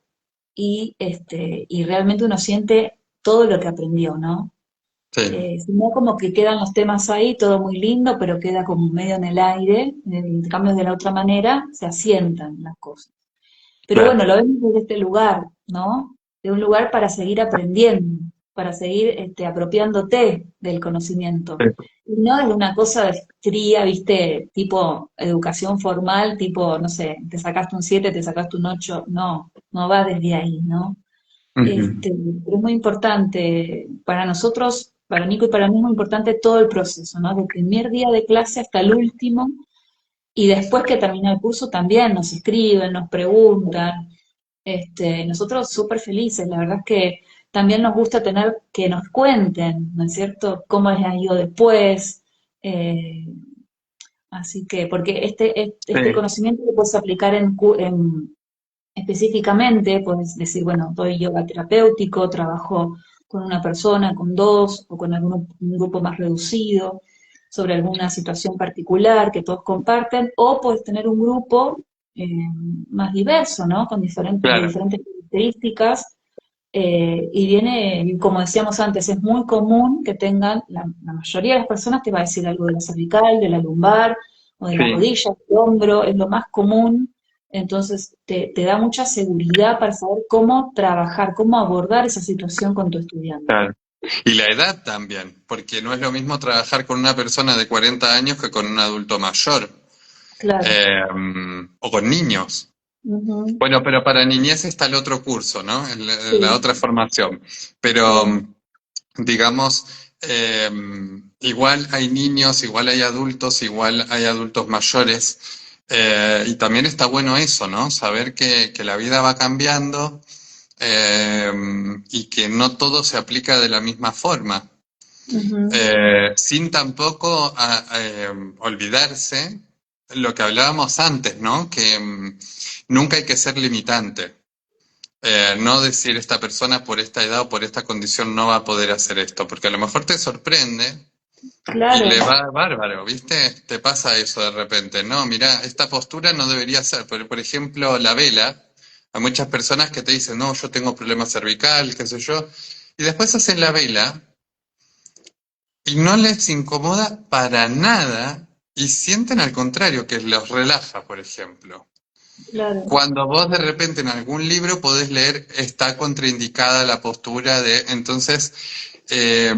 y realmente uno siente todo lo que aprendió, ¿no? Sí, Si no, como que quedan los temas ahí, todo muy lindo, pero queda como medio en el aire, en cambio de la otra manera se asientan las cosas. Pero claro. bueno, lo vemos desde este lugar, ¿no? De un lugar para seguir aprendiendo, para seguir apropiándote del conocimiento. Sí, Y no es una cosa fría, viste, tipo educación formal, tipo, no sé, te sacaste un 7, te sacaste un 8, no, no va desde ahí, ¿no? ujú, Pero es muy importante para nosotros, para Nico y para mí es muy importante todo el proceso, ¿no? Del primer día de clase hasta el último, y después que termina el curso también nos escriben, nos preguntan, nosotros súper felices, la verdad es que también nos gusta tener que nos cuenten, ¿no es cierto?, cómo les ha ido después. eh, Así que, porque este sí, conocimiento lo puedes aplicar específicamente, puedes decir, bueno, doy yoga terapéutico, trabajo con una persona, con dos, o con un grupo más reducido, sobre alguna situación particular que todos comparten, o puedes tener un grupo eh, más diverso, ¿no? De claro, diferentes características, y viene, como decíamos antes, es muy común que tengan, la mayoría de las personas te va a decir algo de la cervical, de la lumbar, o de la sí, rodilla, del hombro, es lo más común. Entonces te da mucha seguridad para saber cómo trabajar, cómo abordar esa situación con tu estudiante. claro. Y la edad también, porque no es lo mismo trabajar con una persona de 40 años que con un adulto mayor, Claro. eh, o con niños. Ujú. Bueno, pero para niñez está el otro curso, ¿no? La Sí, otra formación. Pero, sí, digamos, eh, igual hay niños, igual hay adultos, igual hay adultos mayores. Y también está bueno eso, ¿no? Saber que la vida va cambiando, eh, y que no todo se aplica de la misma forma. ujú, Sin tampoco olvidarse lo que hablábamos antes, ¿no? Que nunca hay que ser limitante. No decir esta persona por esta edad o por esta condición no va a poder hacer esto, porque a lo mejor te sorprende y claro, le va bárbaro, ¿viste? Te pasa eso de repente. No, mira, esta postura no debería ser. Por ejemplo, la vela. Hay muchas personas que te dicen, no, yo tengo problemas cervical, qué sé yo, y después hacen la vela y no les incomoda para nada y sienten al contrario, que los relaja, por ejemplo. claro. Cuando vos de repente en algún libro podés leer está contraindicada la postura de, entonces eh,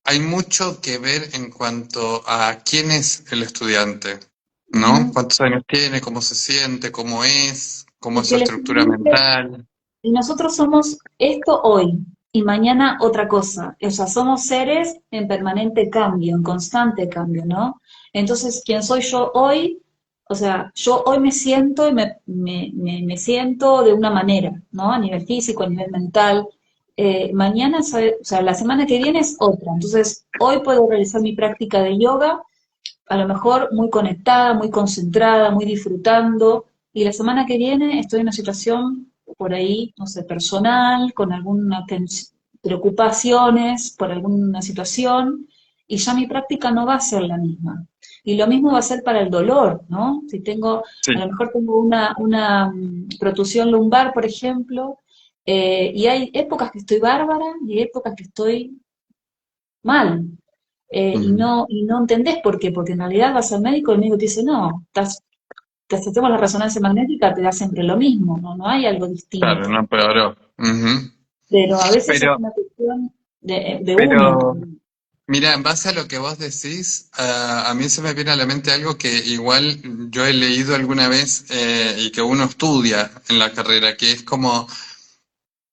hay mucho que ver en cuanto a quién es el estudiante, ¿no? Ujú. ¿Cuántos años tiene? ¿Cómo se siente? ¿Cómo Y es que su el estructura estudiante mental? Y nosotros somos esto hoy y mañana otra cosa. O sea, somos seres en permanente cambio, en constante cambio, ¿no? Entonces, ¿quién soy yo hoy? O sea, yo hoy me siento y me siento de una manera, ¿no? A nivel físico, a nivel mental. Mañana, o sea, la semana que viene es otra. Entonces, hoy puedo realizar mi práctica de yoga, a lo mejor muy conectada, muy concentrada, muy disfrutando, y la semana que viene estoy en una situación por ahí, no sé, personal, con algunas preocupaciones por alguna situación, y ya mi práctica no va a ser la misma. Y lo mismo va a ser para el dolor, ¿no? Si tengo, a lo Sí, mejor tengo una protusión lumbar, por ejemplo, y hay épocas que estoy bárbara y épocas que estoy mal. ujú. Y no entendés por qué, porque en realidad vas al médico y el médico te dice, no, te hacemos la resonancia magnética, te da siempre lo mismo, no, no hay algo Claro, distinto. no empeoró. Ujú. Pero a veces es Pero, una cuestión de uno pero, también. mira, en base a lo que vos decís, a mí se me viene a la mente algo que igual yo he leído alguna vez y que uno estudia en la carrera, que es como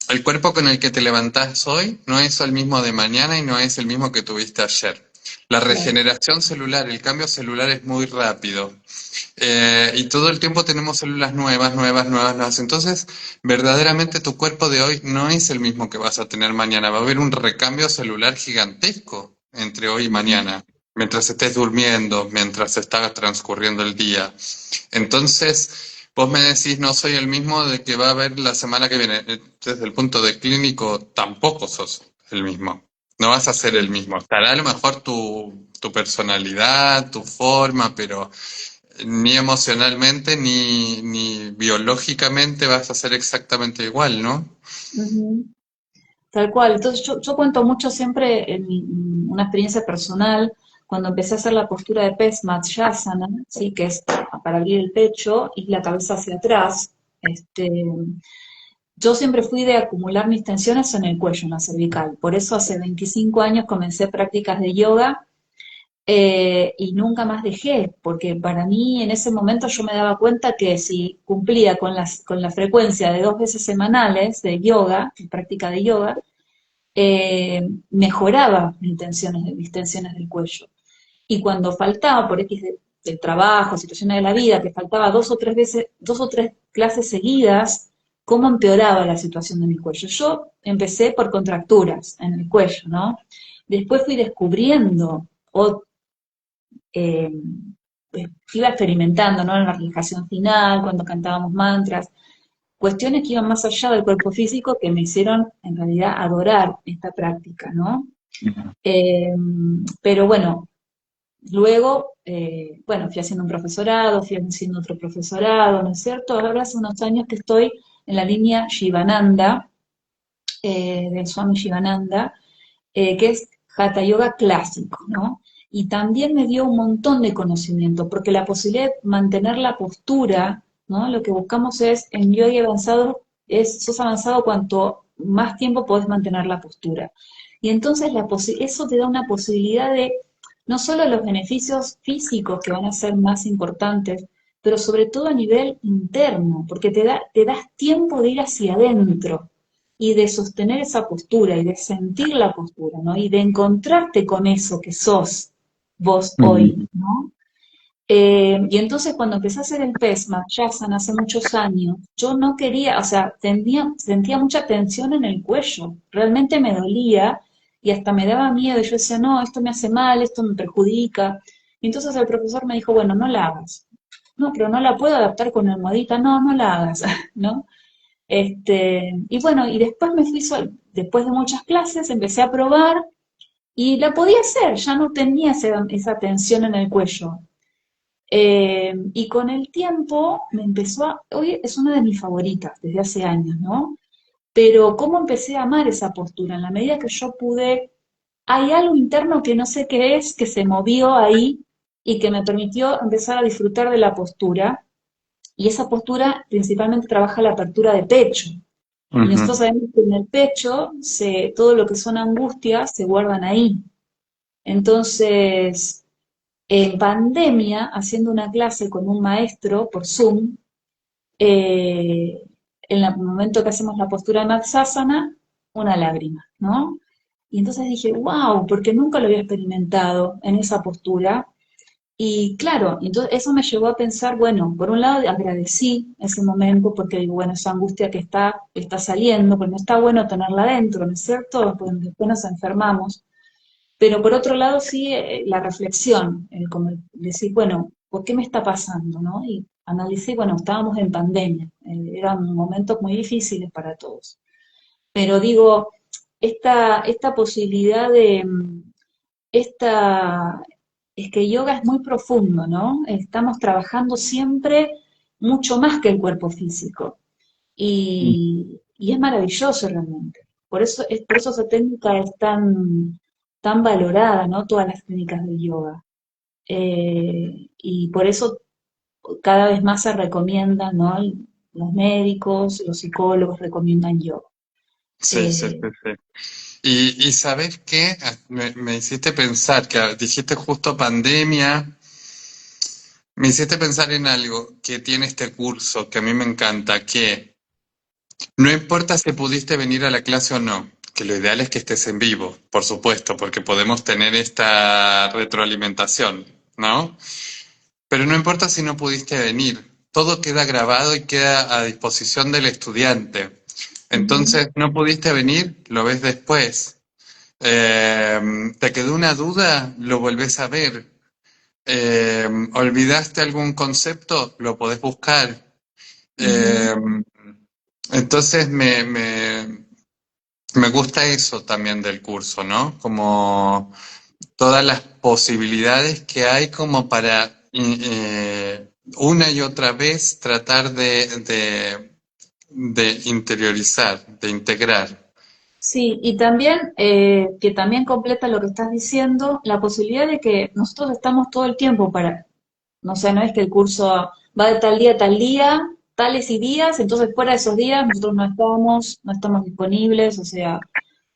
el cuerpo con el que te levantás hoy no es el mismo de mañana y no es el mismo que tuviste ayer. La Claro. regeneración celular, el cambio celular es muy rápido. Y todo el tiempo tenemos células nuevas, nuevas, nuevas, nuevas. Entonces, verdaderamente tu cuerpo de hoy no es el mismo que vas a tener mañana. Va a haber un recambio celular gigantesco entre hoy y Ujú, mañana, mientras estés durmiendo, mientras está transcurriendo el día. Entonces, vos me decís, no soy el mismo de que va a haber la semana que viene. Desde el punto de clínico, tampoco sos el mismo. No vas a ser el sí. mismo. Estará a lo mejor tu personalidad, tu forma, pero ni emocionalmente ni biológicamente vas a ser exactamente igual, ¿no? Ujú. Tal cual. Entonces yo cuento mucho siempre en una experiencia personal, cuando empecé a hacer la postura de pes Matsyasana, ¿sí? Que es para abrir el pecho y la cabeza hacia atrás. Yo siempre fui de acumular mis tensiones en el cuello, en la cervical. Por eso hace 25 años comencé prácticas de yoga y nunca más dejé, porque para mí en ese momento yo me daba cuenta que si cumplía con la frecuencia de 2 veces semanales de yoga, de práctica de yoga, mejoraba mis tensiones del cuello. Y cuando faltaba, por X del trabajo, situaciones de la vida, que faltaba 2 o 3 veces, 2 o 3 clases seguidas, cómo empeoraba la situación de mi cuello. Yo empecé por contracturas en el cuello, ¿no? Después fui descubriendo, o eh, iba experimentando, ¿no? En la relajación final, cuando cantábamos mantras, cuestiones que iban más allá del cuerpo físico que me hicieron en realidad adorar esta práctica, ¿no? Ujú. Eh, pero bueno, luego, bueno, fui haciendo un profesorado, fui haciendo otro profesorado, ¿no es cierto? Ahora hace unos años que estoy en la línea Shivananda, del Swami Shivananda, que es Hatha Yoga clásico, ¿no? Y también me dio un montón de conocimiento, porque la posibilidad de mantener la postura, ¿no? Lo que buscamos es, en yoga avanzado, sos avanzado cuanto más tiempo podés mantener la postura. Y entonces eso te da una posibilidad de, no solo los beneficios físicos que van a ser más importantes, pero sobre todo a nivel interno, porque te das tiempo de ir hacia adentro, y de sostener esa postura y de sentir la postura, ¿no? Y de encontrarte con eso que sos vos hoy, Ujú. ¿no? Y entonces cuando empecé a hacer el PES, Marchasana, hace muchos años, yo no quería, o sea, sentía mucha tensión en el cuello, realmente me dolía y hasta me daba miedo, y yo decía, no, esto me hace mal, esto me perjudica. Y entonces el profesor me dijo, bueno, no la hagas. No, pero no la puedo adaptar con almohadita, no, no la hagas, ¿no? Y bueno, y después después de muchas clases, empecé a probar y la podía hacer, ya no tenía esa tensión en el cuello. Y con el tiempo hoy es una de mis favoritas desde hace años, ¿no? Pero cómo empecé a amar esa postura, en la medida que yo pude, hay algo interno que no sé qué es, que se movió ahí y que me permitió empezar a disfrutar de la postura. Y esa postura principalmente trabaja la apertura de pecho. Y nosotros Ujú. sabemos que en el pecho todo lo que son angustias se guardan ahí. Entonces, en pandemia, haciendo una clase con un maestro por Zoom, en el momento que hacemos la postura de Matsasana, una lágrima, ¿no? Y entonces dije, wow, porque nunca lo había experimentado en esa postura. Y claro, entonces eso me llevó a pensar, bueno, por un lado agradecí ese momento porque digo, bueno, esa angustia que está saliendo, pues no está bueno tenerla adentro, ¿no es cierto? Pues después nos enfermamos. Pero por otro lado sí, la reflexión, el como decir, bueno, ¿por qué me está pasando, no? Y analicé, bueno, estábamos en pandemia, eran momentos muy difíciles para todos. Pero digo, esta posibilidad de, esta, es que yoga es muy profundo, ¿no? Estamos trabajando siempre mucho más que el cuerpo físico y es maravilloso realmente. Por eso esa técnica es tan valorada, ¿no? Todas las técnicas de yoga. Y por eso cada vez más se recomienda, ¿no? Los médicos, los psicólogos recomiendan yoga. Sí, sí, Eh, sí, sí. Y ¿sabes qué? Me hiciste pensar, que dijiste justo pandemia, me hiciste pensar en algo que tiene este curso, que a mí me encanta, que no importa si pudiste venir a la clase o no, que lo ideal es que estés en vivo, por supuesto, porque podemos tener esta retroalimentación, ¿no? Pero no importa si no pudiste venir, todo queda grabado y queda a disposición del estudiante. ujú, Entonces, no pudiste venir, lo ves después. ¿Te quedó una duda? Lo volvés a ver. ¿Olvidaste algún concepto? Lo podés buscar. ujú. Eh, entonces me gusta eso también del curso, ¿no? Como todas las posibilidades que hay como para una y otra vez tratar de interiorizar, de integrar. Sí, y también, que también completa lo que estás diciendo, la posibilidad de que nosotros estamos todo el tiempo para, no sé, no es que el curso va de tal día a tal día, tales y días, entonces fuera de esos días nosotros no estamos disponibles, o sea,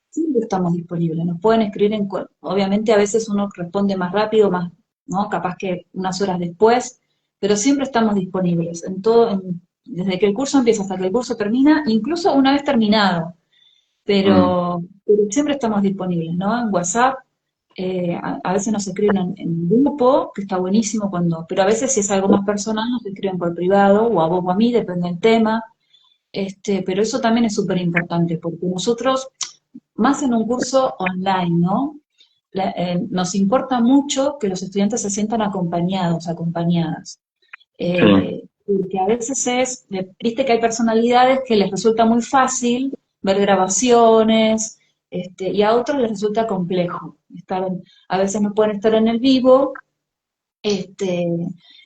siempre estamos disponibles. Nos pueden escribir obviamente a veces uno responde más rápido, más, ¿no? Capaz que unas horas después, pero siempre estamos disponibles en todo, desde que el curso empieza hasta que el curso termina, incluso una vez terminado, Mm, pero siempre estamos disponibles, ¿no? En WhatsApp, a veces nos escriben en grupo, que está buenísimo pero a veces si es algo más personal nos escriben por privado, o a vos o a mí, depende del tema, pero eso también es súper importante, porque nosotros, más en un curso online, ¿no? Nos importa mucho que los estudiantes se sientan acompañados, acompañadas. sí, Porque a veces viste que hay personalidades que les resulta muy fácil ver grabaciones, y a otros les resulta complejo. A veces no pueden estar en el vivo, este,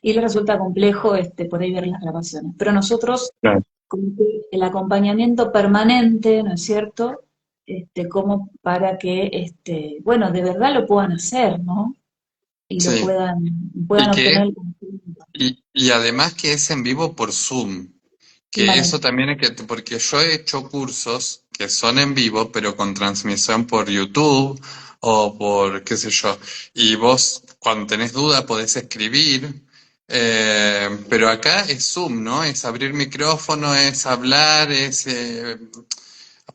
y les resulta complejo por ahí ver las grabaciones. Pero nosotros, claro. como que el acompañamiento permanente, ¿no es cierto? Como para que, bueno, de verdad lo puedan hacer, ¿no? Y lo Sí. puedan Y que obtener el conocimiento. y además que es en vivo por Zoom, que Claro, eso también es que, porque yo he hecho cursos que son en vivo, pero con transmisión por YouTube o por qué sé yo, y vos cuando tenés duda podés escribir, pero acá es Zoom, ¿no? Es abrir micrófono, es hablar,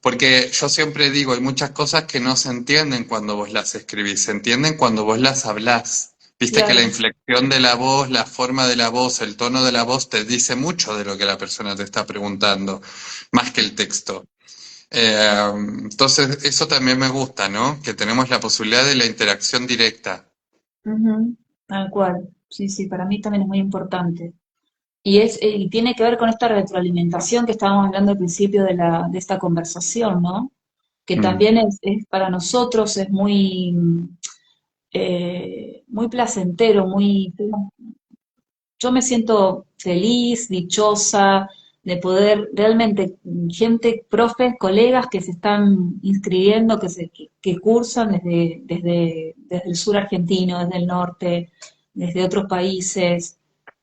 porque yo siempre digo, hay muchas cosas que no se entienden cuando vos las escribís, se entienden cuando vos las hablás. Viste que la claro. inflexión de la voz, la forma de la voz, el tono de la voz te dice mucho de lo que la persona te está preguntando, más que el texto. Entonces, eso también me gusta, ¿no? Que tenemos la posibilidad de la interacción directa. Ujú, tal cual. Sí, sí, para mí también es muy importante. Y tiene que ver con esta retroalimentación que estábamos hablando al principio de esta conversación, ¿no? Que Mm, también para nosotros es muy placentero, yo me siento feliz, dichosa de poder realmente, gente, profes, colegas que se están inscribiendo, que cursan desde el sur argentino, desde el norte, desde otros países.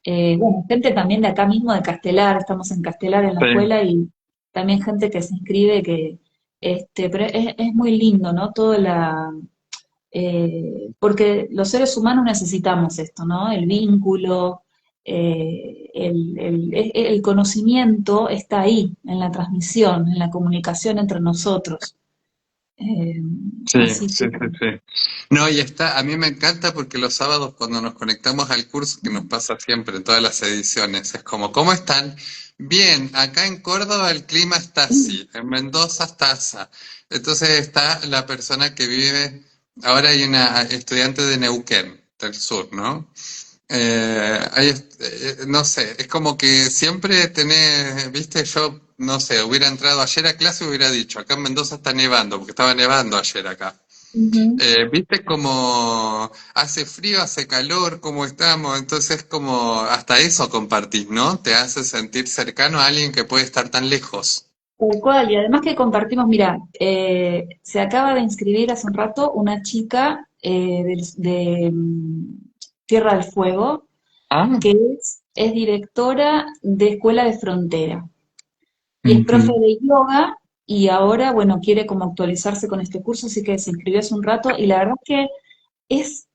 Bueno, gente también de acá mismo, de Castelar, estamos en Castelar en la sí, escuela y también gente que se inscribe pero es muy lindo, ¿no? Porque los seres humanos necesitamos esto, ¿no? El vínculo, el conocimiento está ahí, en la transmisión, en la comunicación entre nosotros. Eh, sí, así sí, que, sí, sí. No, y está, a mí me encanta porque los sábados cuando nos conectamos al curso, que nos pasa siempre en todas las ediciones, es como, ¿cómo están? Bien, acá en Córdoba el clima está así, en Mendoza está así. Entonces está la persona que vive, ahora hay una estudiante de Neuquén, del sur, ¿no? no sé, es como que siempre tenés, viste, yo, no sé, hubiera entrado ayer a clase y hubiera dicho, acá en Mendoza está nevando, porque estaba nevando ayer acá. Ujú. Viste como hace frío, hace calor, cómo estamos, entonces como hasta eso compartís, ¿no? Te hace sentir cercano a alguien que puede estar tan lejos. Tal cual, y además que compartimos, mira, se acaba de inscribir hace un rato una chica de Tierra del Fuego, Ah, que es directora de Escuela de Frontera y es profe ujú. de yoga y ahora, bueno, quiere como actualizarse con este curso, así que se inscribió hace un rato y la verdad que es,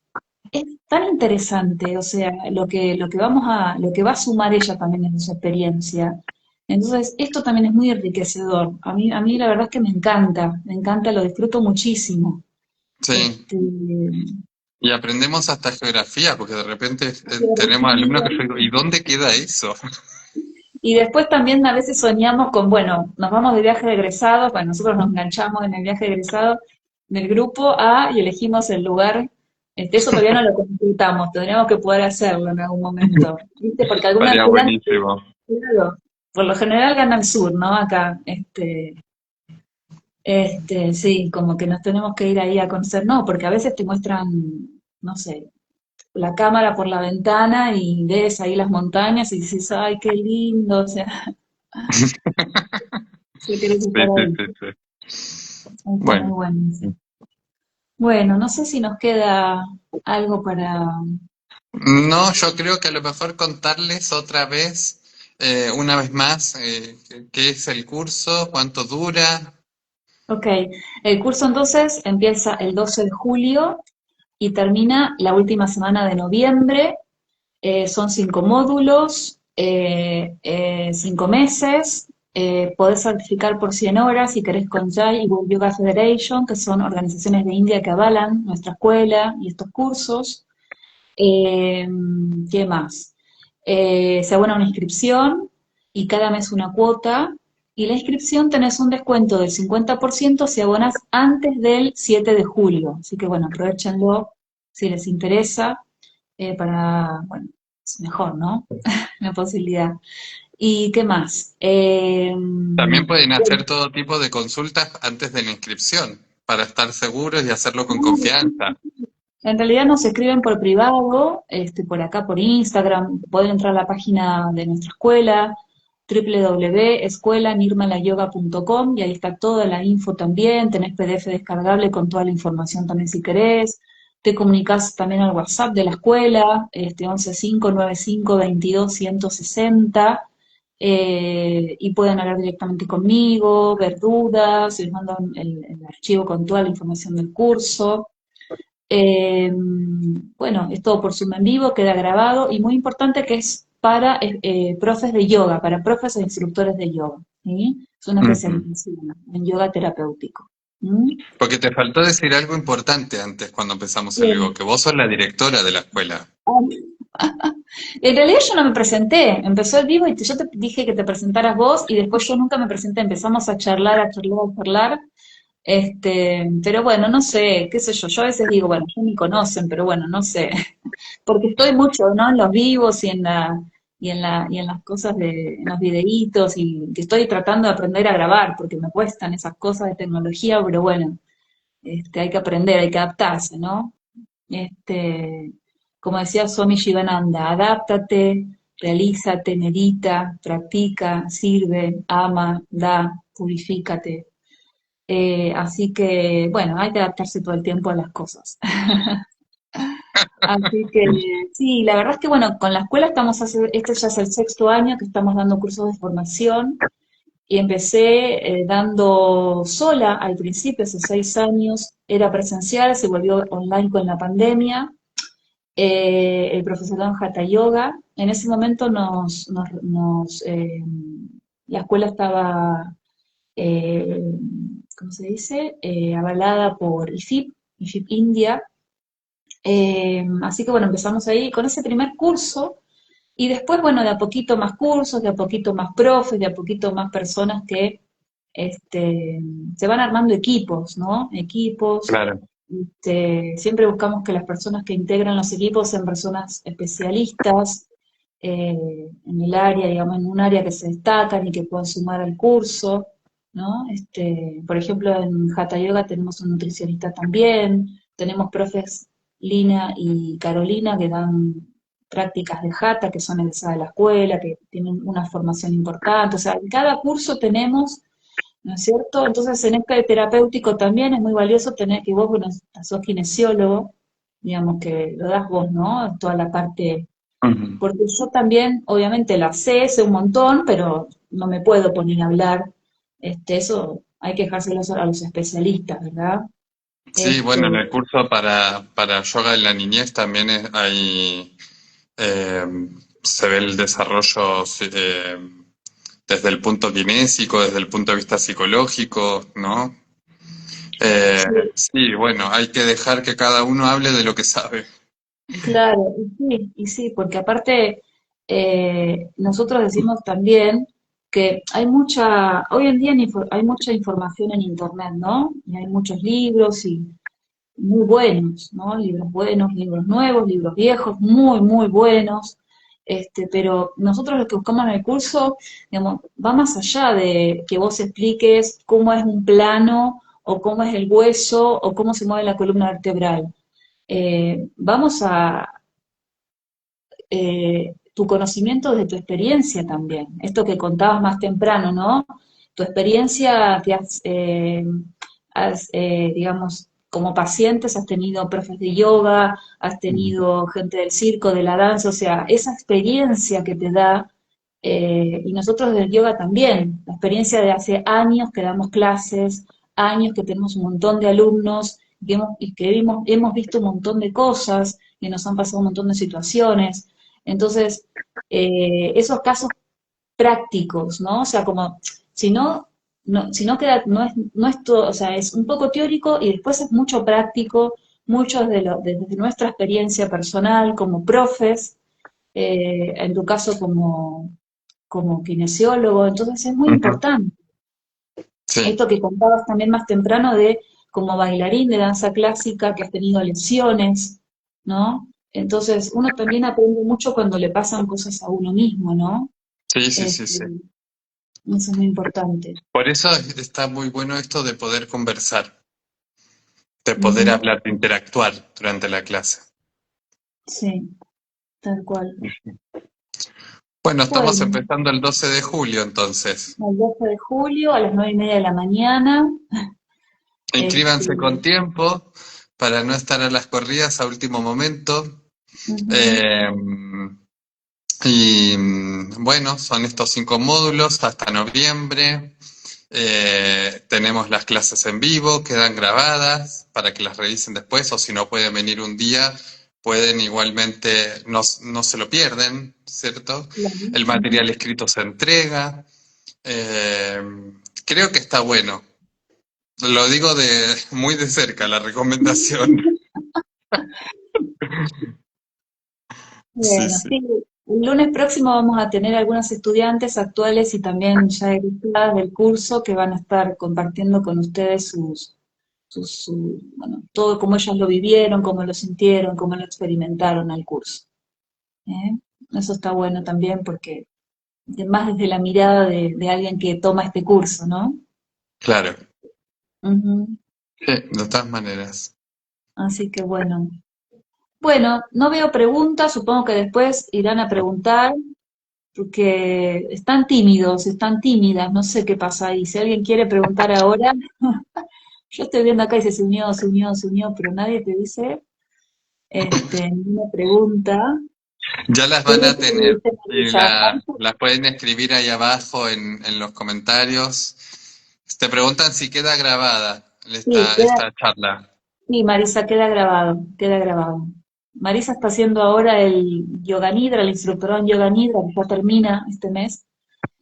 es tan interesante, o sea, lo que va a sumar ella también en su experiencia. Entonces, esto también es muy enriquecedor. A mí la verdad es que me encanta, lo disfruto muchísimo. Sí, Este, y aprendemos hasta geografía, porque de repente tenemos alumnos geografía. que yo digo, ¿y dónde queda eso? Y después también a veces soñamos con, bueno, nos vamos de viaje de egresados, bueno, nosotros nos enganchamos en el viaje de egresado del grupo A y elegimos el lugar. Eso todavía no lo completamos, tendríamos que poder hacerlo en algún momento, ¿viste? Porque algunos Estaría estudiantes, buenísimo. claro, por lo general gana el sur, ¿no? Acá, sí, como que nos tenemos que ir ahí a conocer, no, porque a veces te muestran, no sé, la cámara por la ventana y ves ahí las montañas y dices, ay, qué lindo, o sea, si querés Sí, estar sí, ahí. sí, sí. Está muy Bueno, bueno. Bueno, no sé si nos queda algo para... no, yo creo que a lo mejor contarles otra vez, una vez más, qué es el curso, cuánto dura. Ok, el curso entonces empieza el 12 de julio y termina la última semana de noviembre. Son 5 módulos, 5 meses. Podés certificar por 100 horas si querés con JAI y World Yoga Federation, que son organizaciones de India que avalan nuestra escuela y estos cursos. Eh, ¿Qué más? Se abona una inscripción y cada mes una cuota. Y la inscripción tenés un descuento del 50% si abonas antes del 7 de julio. Así que bueno, aprovechenlo si les interesa bueno, es mejor, ¿no? La posibilidad. ¿Y qué más? También pueden hacer todo tipo de consultas antes de la inscripción, para estar seguros y hacerlo con confianza. En realidad nos escriben por privado, por acá por Instagram, pueden entrar a la página de nuestra escuela, www.escuelanirmalayoga.com y ahí está toda la info también, tenés PDF descargable con toda la información también si querés, te comunicas también al WhatsApp de la escuela, 11 595 22 160, y pueden hablar directamente conmigo, ver dudas, les mando el archivo con toda la información del curso. Bueno, es todo por Zoom en vivo, queda grabado y muy importante que es para profes de yoga, para profes e instructores de yoga. ¿Sí? Es una Ujú. especialización en yoga terapéutico. ¿Mm? Porque te faltó decir algo importante antes cuando empezamos el vivo, Bien. que vos sos la directora de la escuela. En realidad yo no me presenté, empezó el vivo y yo te dije que te presentaras vos y después yo nunca me presenté, empezamos a charlar, a charlar, a charlar. Pero bueno, no sé, qué sé yo a veces digo, bueno, ya me conocen, pero bueno, no sé, porque estoy mucho, ¿no? En los vivos y en las cosas en los videitos y que estoy tratando de aprender a grabar, porque me cuestan esas cosas de tecnología, pero bueno, hay que aprender, hay que adaptarse, ¿no? Este, Como decía Swami Shivananda, adáptate, realízate, medita, practica, sirve, ama, da, purifícate. Así que, bueno, hay que adaptarse todo el tiempo a las cosas. Así que sí, la verdad es que bueno, con la escuela este ya es el sexto año que estamos dando cursos de formación y empecé dando sola al principio, hace 6 años, era presencial, se volvió online con la pandemia, el profesorado en Hatha Yoga. En ese momento la escuela estaba, eh, ¿cómo se dice? Avalada por IFIP India. Así que bueno, empezamos ahí con ese primer curso y después, bueno, de a poquito más cursos, de a poquito más profes, de a poquito más personas que este, se van armando equipos, ¿no? Equipos. Claro. Siempre buscamos que las personas que integran los equipos sean personas especialistas en el área, digamos, en un área que se destacan y que puedan sumar al curso, ¿no? Por ejemplo, en Hatha Yoga tenemos un nutricionista también, tenemos profes Lina y Carolina que dan prácticas de Hatha, que son egresadas de la escuela, que tienen una formación importante, o sea, en cada curso tenemos, ¿no es cierto? Entonces, en este terapéutico también es muy valioso tener que vos, bueno, sos kinesiólogo, digamos que lo das vos, ¿no? Toda la parte, Ujú. porque yo también, obviamente, la sé un montón, pero no me puedo poner a hablar, eso hay que dejárselo a los especialistas, ¿verdad? Sí, bueno, en Este, el curso para yoga en la niñez también hay, eh, se ve el desarrollo desde el punto kinésico, desde el punto de vista psicológico, ¿no? sí, Sí, bueno, hay que dejar que cada uno hable de lo que sabe. claro, y sí, porque aparte nosotros decimos también que hay mucha, hoy en día hay mucha información en internet, ¿no? Y hay muchos libros y muy buenos, ¿no? Libros buenos, libros nuevos, libros viejos, muy, muy buenos. Pero nosotros lo que buscamos en el curso, digamos, va más allá de que vos expliques cómo es un plano o cómo es el hueso o cómo se mueve la columna vertebral. Vamos a tu conocimiento de tu experiencia también. Esto que contabas más temprano, ¿no? Tu experiencia, digamos, como pacientes, has tenido profes de yoga, has tenido gente del circo, de la danza, o sea, esa experiencia que te da, y nosotros del yoga también, la experiencia de hace años que damos clases, años que tenemos un montón de alumnos y que hemos visto un montón de cosas, y nos han pasado un montón de situaciones. Entonces, esos casos prácticos, ¿no? O sea, como, si no, si no queda, no es todo, o sea, es un poco teórico y después es mucho práctico, mucho desde nuestra experiencia personal como profes, en tu caso como kinesiólogo, entonces es muy Ujú. importante. Sí, Esto que contabas también más temprano de como bailarín de danza clásica que has tenido lesiones, ¿no? Entonces uno también aprende mucho cuando le pasan cosas a uno mismo, ¿no? sí, sí, sí, Este, sí. Eso es muy importante. Por eso está muy bueno esto de poder conversar, de poder Ujú. hablar, de interactuar durante la clase. Sí, tal cual. Bueno, estamos Bueno, empezando el 12 de julio entonces. el 12 de julio a las 9:30 de la mañana. Este, Inscríbanse con tiempo para no estar a las corridas a último momento. ujú, Eh, y bueno, son estos 5 módulos hasta noviembre. Tenemos las clases en vivo, quedan grabadas para que las revisen después, o si no pueden venir un día, pueden igualmente, no se lo pierden, ¿cierto? claro, El ujú. material escrito se entrega. Eh, Creo que está bueno. Lo digo muy de cerca, la recomendación. Sí, Bueno, sí. sí, el lunes próximo vamos a tener algunos estudiantes actuales y también ya egresadas del curso que van a estar compartiendo con ustedes bueno, todo cómo ellos lo vivieron, cómo lo sintieron, cómo lo experimentaron al curso. ¿Eh? Eso está bueno también porque más desde la mirada de alguien que toma este curso, ¿no? Claro. Ujú. Sí, de todas maneras. Así que bueno. Bueno, no veo preguntas, supongo que después irán a preguntar, porque están tímidos, están tímidas, no sé qué pasa ahí. Si alguien quiere preguntar ahora, yo estoy viendo acá y dice se unió, pero nadie te dice ninguna pregunta. Ya las ¿Qué es van lo a que te tener dice y Marisa? las pueden escribir ahí abajo en los comentarios. Te preguntan si queda grabada Sí, esta charla. sí, Marisa, queda grabado, queda grabado. Marisa está haciendo ahora el Yoga Nidra, el instructorado en Yoga Nidra, que ya termina este mes,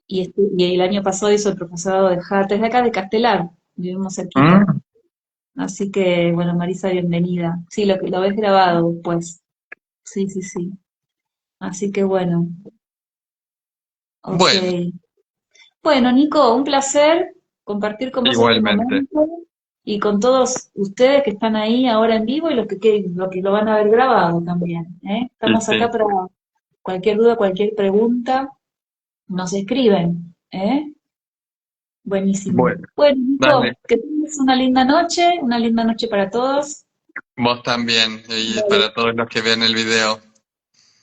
y el año pasado hizo el profesorado de Hatha, es de acá de Castelar, vivimos cerquita. Mm. Así que, bueno, Marisa, bienvenida. Sí, lo ves grabado, pues. Sí, sí, sí. Así que, bueno, ok. Bueno, Bueno, Nico, un placer compartir con vos este igualmente. momento. y con todos ustedes que están ahí ahora en vivo y los que lo van a ver grabado también, ¿eh? Sí, Estamos acá sí. para cualquier duda, cualquier pregunta, nos escriben, ¿eh? Buenísimo. Bueno, Bueno, dale. Nico, que tengas una linda noche para todos. Vos también, y Vale. para todos los que vean el video.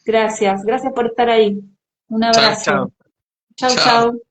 Gracias, gracias por estar ahí. Un Chao, abrazo. chao. Chau, Chao. chau.